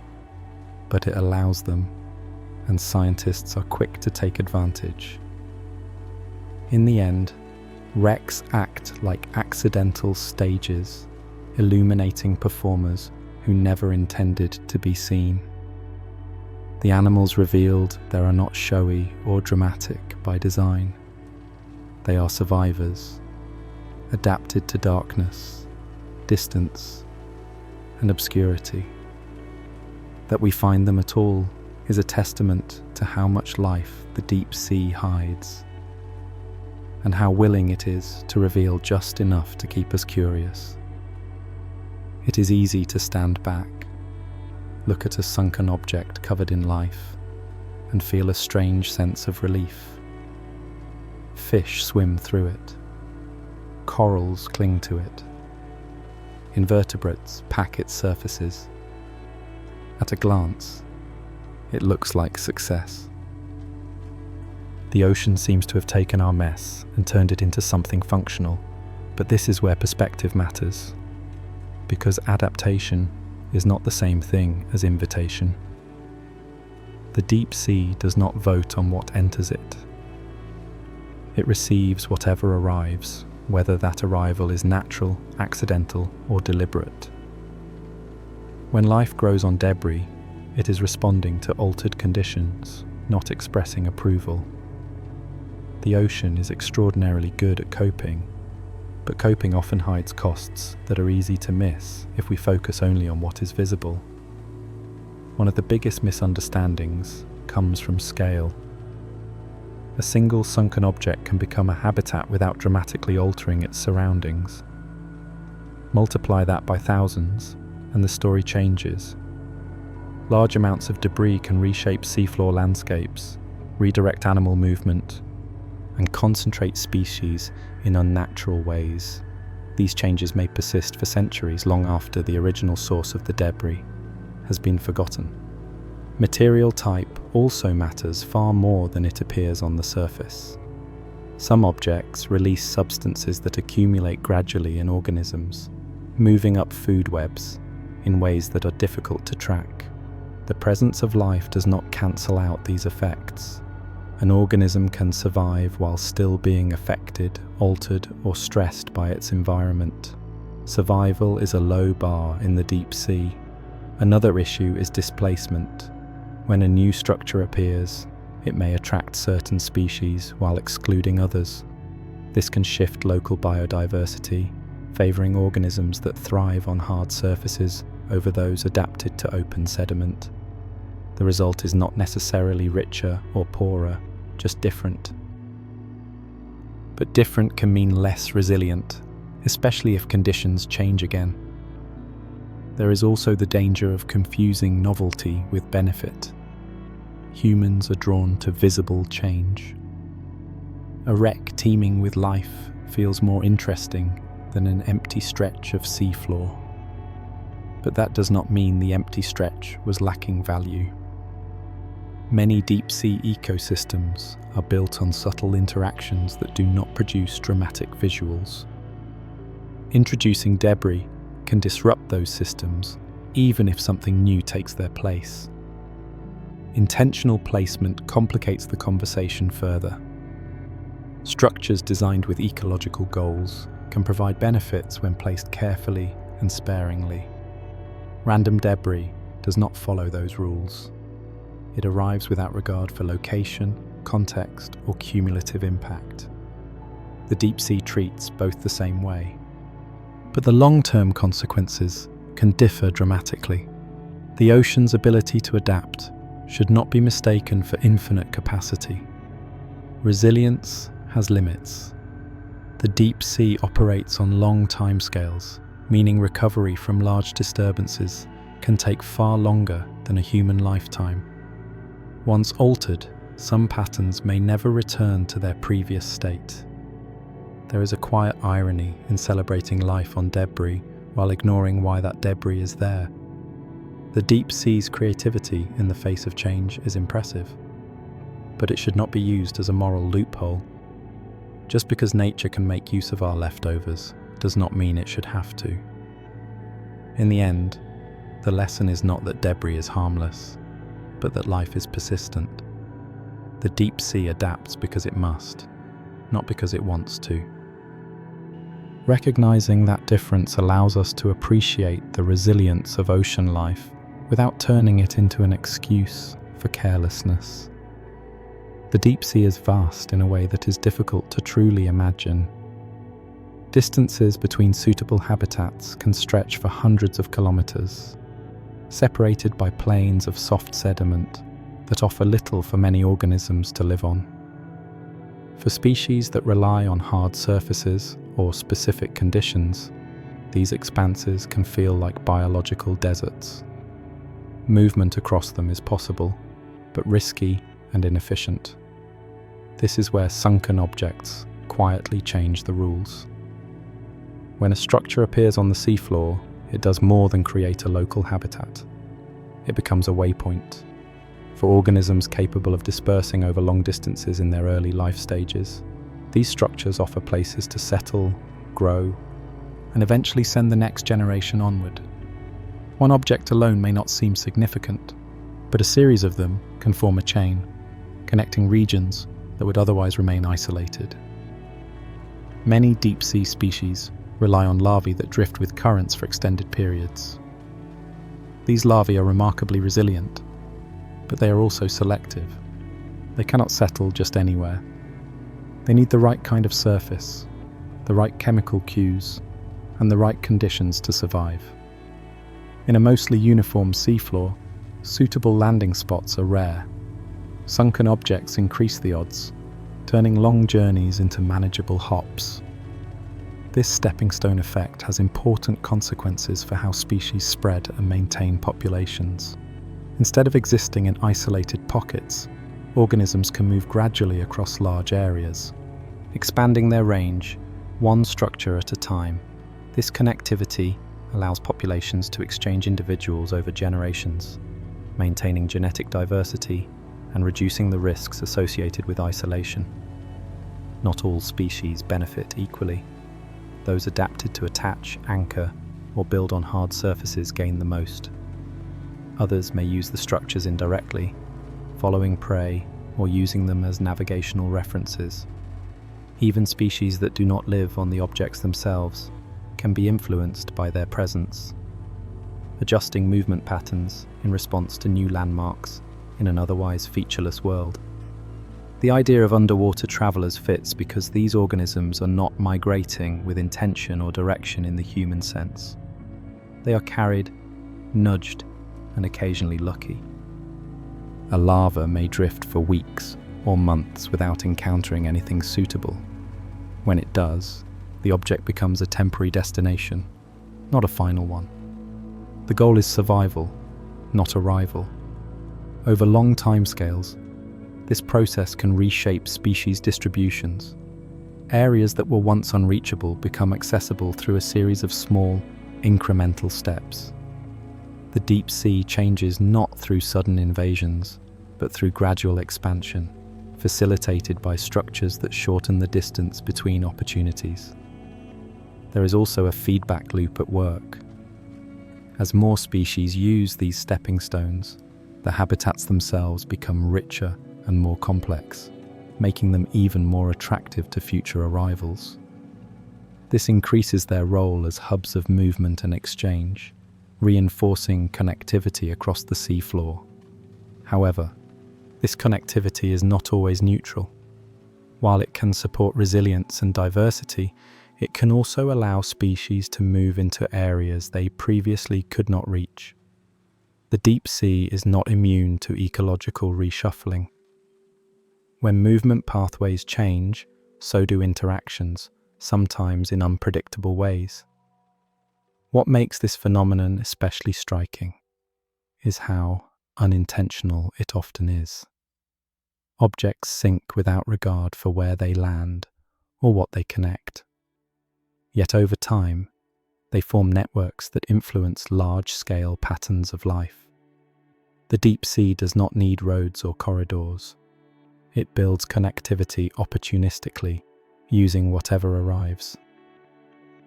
but it allows them, and scientists are quick to take advantage. In the end, wrecks act like accidental stages, illuminating performers who never intended to be seen. The animals revealed there are not showy or dramatic by design. They are survivors, adapted to darkness, distance, and obscurity. That we find them at all is a testament to how much life the deep sea hides, and how willing it is to reveal just enough to keep us curious. It is easy to stand back, look at a sunken object covered in life, and feel a strange sense of relief. Fish swim through it. Corals cling to it. Invertebrates pack its surfaces. At a glance, it looks like success. The ocean seems to have taken our mess and turned it into something functional, but this is where perspective matters, because adaptation is not the same thing as invitation. The deep sea does not vote on what enters it. It receives whatever arrives, whether that arrival is natural, accidental, or deliberate. When life grows on debris, it is responding to altered conditions, not expressing approval. The ocean is extraordinarily good at coping. but coping often hides costs that are easy to miss if we focus only on what is visible. One of the biggest misunderstandings comes from scale. A single sunken object can become a habitat without dramatically altering its surroundings. Multiply that by thousands, and the story changes. Large amounts of debris can reshape seafloor landscapes, redirect animal movement, and concentrate species in unnatural ways. These changes may persist for centuries, long after the original source of the debris has been forgotten. Material type also matters far more than it appears on the surface. Some objects release substances that accumulate gradually in organisms, moving up food webs in ways that are difficult to track. The presence of life does not cancel out these effects. An organism can survive while still being affected, altered, or stressed by its environment. Survival is a low bar in the deep sea. Another issue is displacement. When a new structure appears, it may attract certain species while excluding others. This can shift local biodiversity, favoring organisms that thrive on hard surfaces over those adapted to open sediment. The result is not necessarily richer or poorer, just different. But different can mean less resilient, especially if conditions change again. There is also the danger of confusing novelty with benefit. Humans are drawn to visible change. A wreck teeming with life feels more interesting than an empty stretch of seafloor. But that does not mean the empty stretch was lacking value. Many deep-sea ecosystems are built on subtle interactions that do not produce dramatic visuals. Introducing debris can disrupt those systems, even if something new takes their place. Intentional placement complicates the conversation further. Structures designed with ecological goals can provide benefits when placed carefully and sparingly. Random debris does not follow those rules. It arrives without regard for location, context, or cumulative impact. The deep sea treats both the same way. But the long-term consequences can differ dramatically. The ocean's ability to adapt should not be mistaken for infinite capacity. Resilience has limits. The deep sea operates on long timescales, meaning recovery from large disturbances can take far longer than a human lifetime. Once altered, some patterns may never return to their previous state. There is a quiet irony in celebrating life on debris while ignoring why that debris is there. The deep sea's creativity in the face of change is impressive, but it should not be used as a moral loophole. Just because nature can make use of our leftovers does not mean it should have to. In the end, the lesson is not that debris is harmless, but that life is persistent. The deep sea adapts because it must, not because it wants to. Recognizing that difference allows us to appreciate the resilience of ocean life without turning it into an excuse for carelessness. The deep sea is vast in a way that is difficult to truly imagine. Distances between suitable habitats can stretch for hundreds of kilometers, separated by plains of soft sediment that offer little for many organisms to live on. For species that rely on hard surfaces or specific conditions, these expanses can feel like biological deserts. Movement across them is possible, but risky and inefficient. This is where sunken objects quietly change the rules. When a structure appears on the seafloor, it does more than create a local habitat. It becomes a waypoint for organisms capable of dispersing over long distances in their early life stages. These structures offer places to settle, grow, and eventually send the next generation onward. One object alone may not seem significant, but a series of them can form a chain, connecting regions that would otherwise remain isolated. Many deep-sea species rely on larvae that drift with currents for extended periods. These larvae are remarkably resilient, but they are also selective. They cannot settle just anywhere. They need the right kind of surface, the right chemical cues, and the right conditions to survive. In a mostly uniform seafloor, suitable landing spots are rare. Sunken objects increase the odds, turning long journeys into manageable hops. This stepping stone effect has important consequences for how species spread and maintain populations. Instead of existing in isolated pockets, organisms can move gradually across large areas, expanding their range, one structure at a time. This connectivity allows populations to exchange individuals over generations, maintaining genetic diversity and reducing the risks associated with isolation. Not all species benefit equally. Those adapted to attach, anchor, or build on hard surfaces gain the most. Others may use the structures indirectly, following prey or using them as navigational references. Even species that do not live on the objects themselves can be influenced by their presence, adjusting movement patterns in response to new landmarks in an otherwise featureless world. The idea of underwater travelers fits because these organisms are not migrating with intention or direction in the human sense. They are carried, nudged, and occasionally lucky. A larva may drift for weeks or months without encountering anything suitable. When it does, the object becomes a temporary destination, not a final one. The goal is survival, not arrival. Over long timescales, this process can reshape species distributions. Areas that were once unreachable become accessible through a series of small, incremental steps. The deep sea changes not through sudden invasions, but through gradual expansion, facilitated by structures that shorten the distance between opportunities. There is also a feedback loop at work. As more species use these stepping stones, the habitats themselves become richer and more complex, making them even more attractive to future arrivals. This increases their role as hubs of movement and exchange, reinforcing connectivity across the seafloor. However, this connectivity is not always neutral. While it can support resilience and diversity, it can also allow species to move into areas they previously could not reach. The deep sea is not immune to ecological reshuffling. When movement pathways change, so do interactions, sometimes in unpredictable ways. What makes this phenomenon especially striking is how unintentional it often is. Objects sink without regard for where they land or what they connect. Yet over time, they form networks that influence large-scale patterns of life. The deep sea does not need roads or corridors. It builds connectivity opportunistically, using whatever arrives.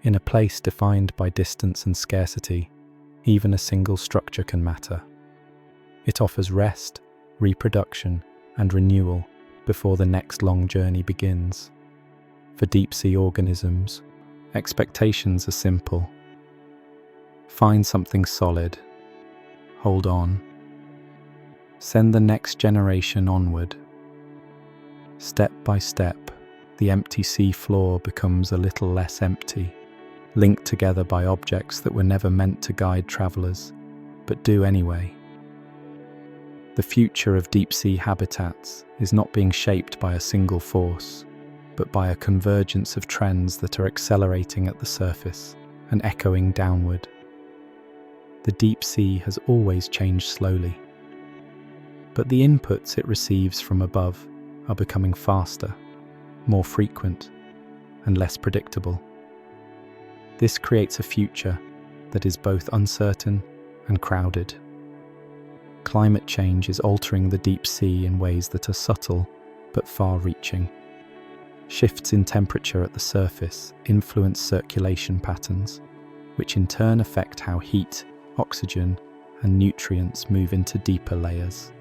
In a place defined by distance and scarcity, even a single structure can matter. It offers rest, reproduction, and renewal before the next long journey begins. For deep-sea organisms, expectations are simple. Find something solid. Hold on. Send the next generation onward. Step by step, the empty sea floor becomes a little less empty, linked together by objects that were never meant to guide travelers, but do anyway. The future of deep-sea habitats is not being shaped by a single force, but by a convergence of trends that are accelerating at the surface and echoing downward. The deep sea has always changed slowly, but the inputs it receives from above are becoming faster, more frequent, and less predictable. This creates a future that is both uncertain and crowded. Climate change is altering the deep sea in ways that are subtle but far-reaching. Shifts in temperature at the surface influence circulation patterns, which in turn affect how heat, oxygen, and nutrients move into deeper layers.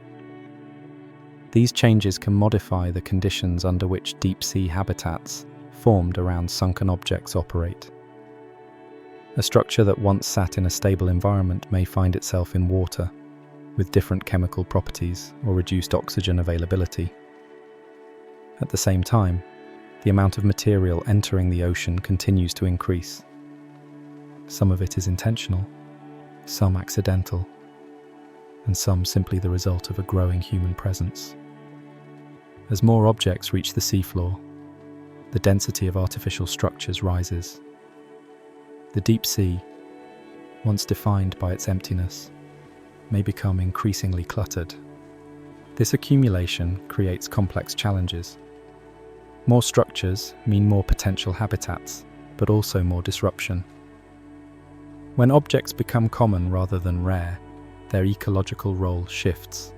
These changes can modify the conditions under which deep-sea habitats formed around sunken objects operate. A structure that once sat in a stable environment may find itself in water, with different chemical properties or reduced oxygen availability. At the same time, The amount of material entering the ocean continues to increase. Some of it is intentional, some accidental, and some simply the result of a growing human presence. As more objects reach the seafloor, the density of artificial structures rises. The deep sea, once defined by its emptiness, may become increasingly cluttered. This accumulation creates complex challenges. More structures mean more potential habitats, but also more disruption. When objects become common rather than rare, their ecological role shifts.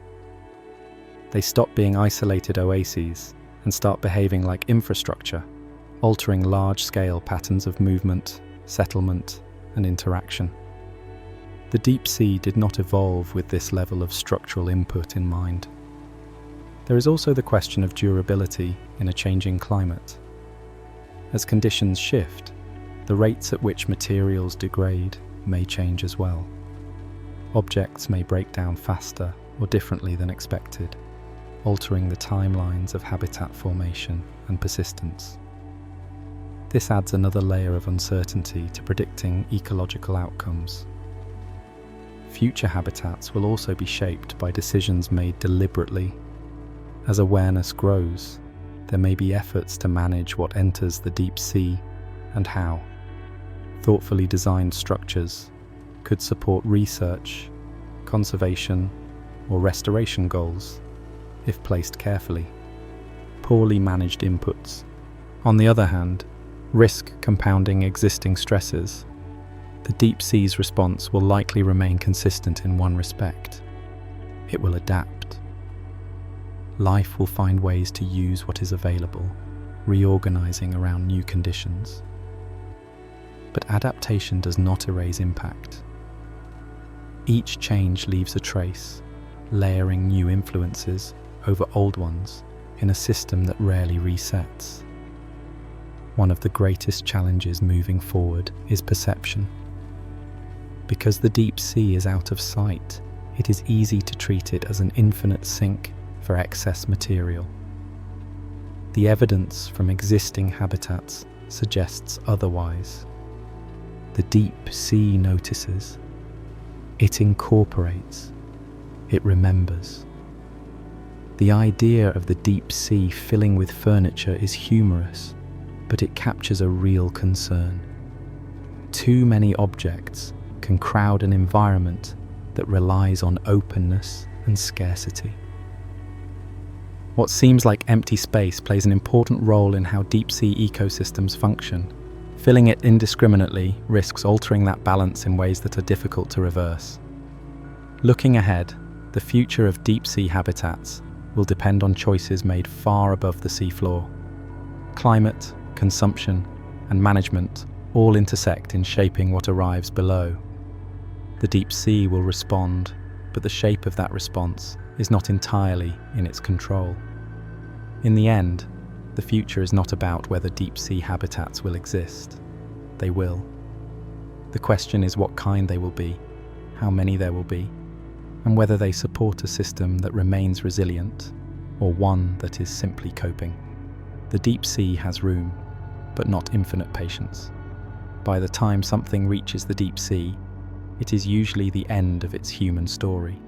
They stop being isolated oases and start behaving like infrastructure, altering large-scale patterns of movement, settlement, and interaction. The deep sea did not evolve with this level of structural input in mind. There is also the question of durability in a changing climate. As conditions shift, the rates at which materials degrade may change as well. Objects may break down faster or differently than expected, altering the timelines of habitat formation and persistence. This adds another layer of uncertainty to predicting ecological outcomes. Future habitats will also be shaped by decisions made deliberately. As awareness grows, there may be efforts to manage what enters the deep sea and how. Thoughtfully designed structures could support research, conservation, or restoration goals if placed carefully. Poorly managed inputs, on the other hand, risk compounding existing stresses. The deep sea's response will likely remain consistent in one respect: it will adapt. Life will find ways to use what is available, reorganizing around new conditions. But adaptation does not erase impact. Each change leaves a trace, layering new influences over old ones in a system that rarely resets. One of the greatest challenges moving forward is perception. Because the deep sea is out of sight, it is easy to treat it as an infinite sink for excess material. The evidence from existing habitats suggests otherwise. The deep sea notices. It incorporates. It remembers. The idea of the deep sea filling with furniture is humorous, but it captures a real concern. Too many objects can crowd an environment that relies on openness and scarcity. What seems like empty space plays an important role in how deep-sea ecosystems function. Filling it indiscriminately risks altering that balance in ways that are difficult to reverse. Looking ahead, the future of deep-sea habitats will depend on choices made far above the seafloor. Climate, consumption, and management all intersect in shaping what arrives below. The deep sea will respond, but the shape of that response is not entirely in its control. In the end, the future is not about whether deep-sea habitats will exist. They will. The question is what kind they will be, how many there will be, and whether they support a system that remains resilient or one that is simply coping. The deep sea has room, but not infinite patience. By the time something reaches the deep sea, it is usually the end of its human story.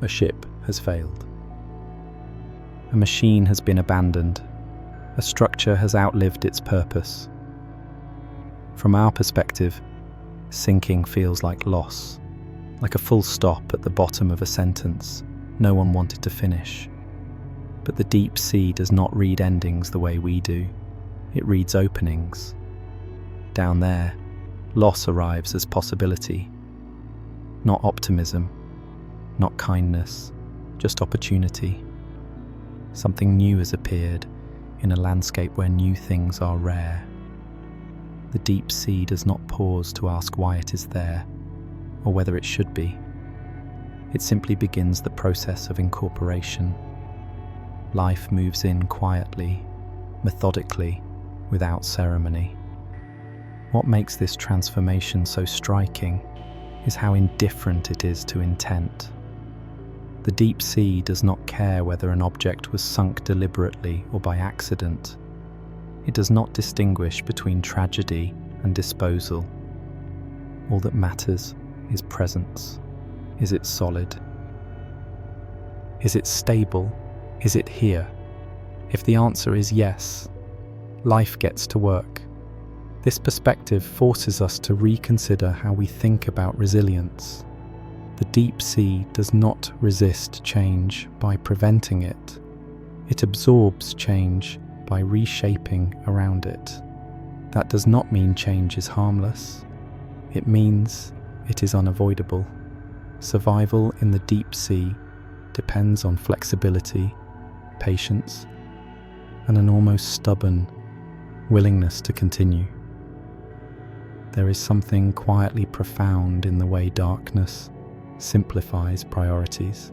A ship has failed. A machine has been abandoned. A structure has outlived its purpose. From our perspective, sinking feels like loss, like a full stop at the bottom of a sentence no one wanted to finish. But the deep sea does not read endings the way we do. It reads openings. Down there, loss arrives as possibility. Not optimism, not kindness, just opportunity. Something new has appeared in a landscape where new things are rare. The deep sea does not pause to ask why it is there, or whether it should be. It simply begins the process of incorporation. Life moves in quietly, methodically, without ceremony. What makes this transformation so striking is how indifferent it is to intent. The deep sea does not care whether an object was sunk deliberately or by accident. It does not distinguish between tragedy and disposal. All that matters is presence. Is it solid? Is it stable? Is it here? If the answer is yes, life gets to work. This perspective forces us to reconsider how we think about resilience. The deep sea does not resist change by preventing it. It absorbs change by reshaping around it. That does not mean change is harmless. It means it is unavoidable. Survival in the deep sea depends on flexibility, patience, and an almost stubborn willingness to continue. There is something quietly profound in the way darkness simplifies priorities.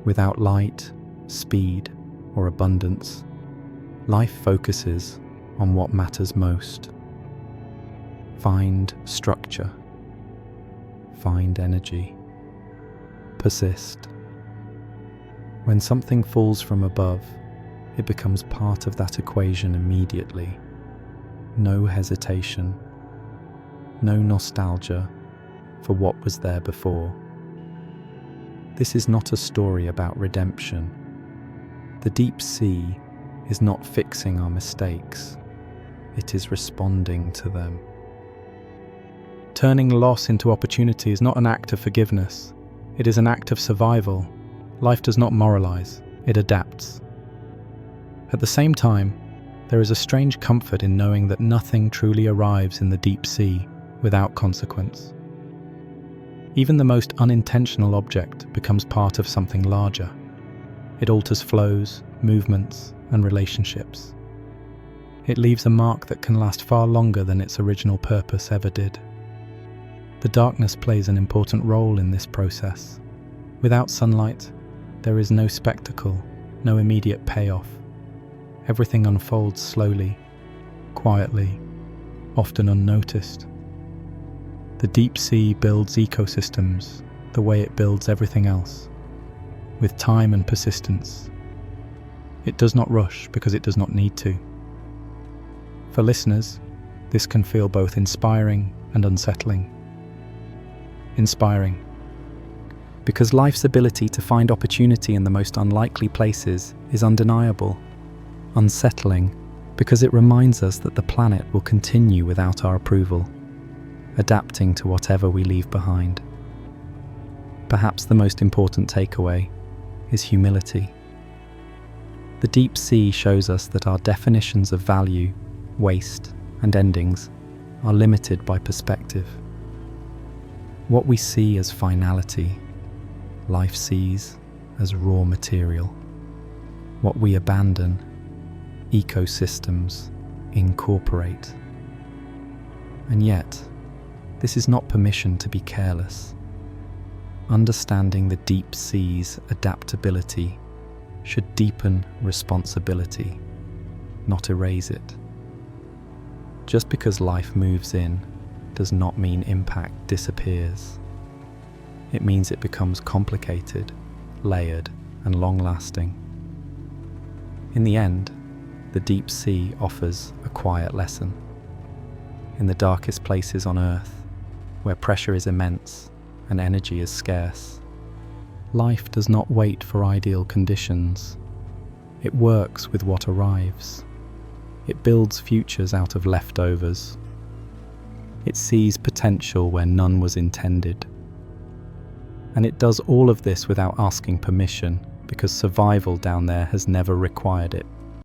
Without light, speed, or abundance, life focuses on what matters most. Find structure, find energy, persist. When something falls from above, it becomes part of that equation immediately. No hesitation, no nostalgia for what was there before. This is not a story about redemption. The deep sea is not fixing our mistakes, it is responding to them. Turning loss into opportunity is not an act of forgiveness, it is an act of survival. Life does not moralize, it adapts. At the same time, there is a strange comfort in knowing that nothing truly arrives in the deep sea without consequence. Even the most unintentional object becomes part of something larger. It alters flows, movements, and relationships. It leaves a mark that can last far longer than its original purpose ever did. The darkness plays an important role in this process. Without sunlight, there is no spectacle, no immediate payoff. Everything unfolds slowly, quietly, often unnoticed. The deep sea builds ecosystems the way it builds everything else, with time and persistence. It does not rush because it does not need to. For listeners, this can feel both inspiring and unsettling. Inspiring, because life's ability to find opportunity in the most unlikely places is undeniable. Unsettling, because it reminds us that the planet will continue without our approval, adapting to whatever we leave behind. Perhaps the most important takeaway is humility. The deep sea shows us that our definitions of value, waste, and endings are limited by perspective. What we see as finality, life sees as raw material. What we abandon, ecosystems incorporate. And yet, this is not permission to be careless. Understanding the deep sea's adaptability should deepen responsibility, not erase it. Just because life moves in does not mean impact disappears. It means it becomes complicated, layered, and long-lasting. In the end, the deep sea offers a quiet lesson. In the darkest places on Earth, where pressure is immense and energy is scarce, life does not wait for ideal conditions. It works with what arrives. It builds futures out of leftovers. It sees potential where none was intended. And it does all of this without asking permission, because survival down there has never required it.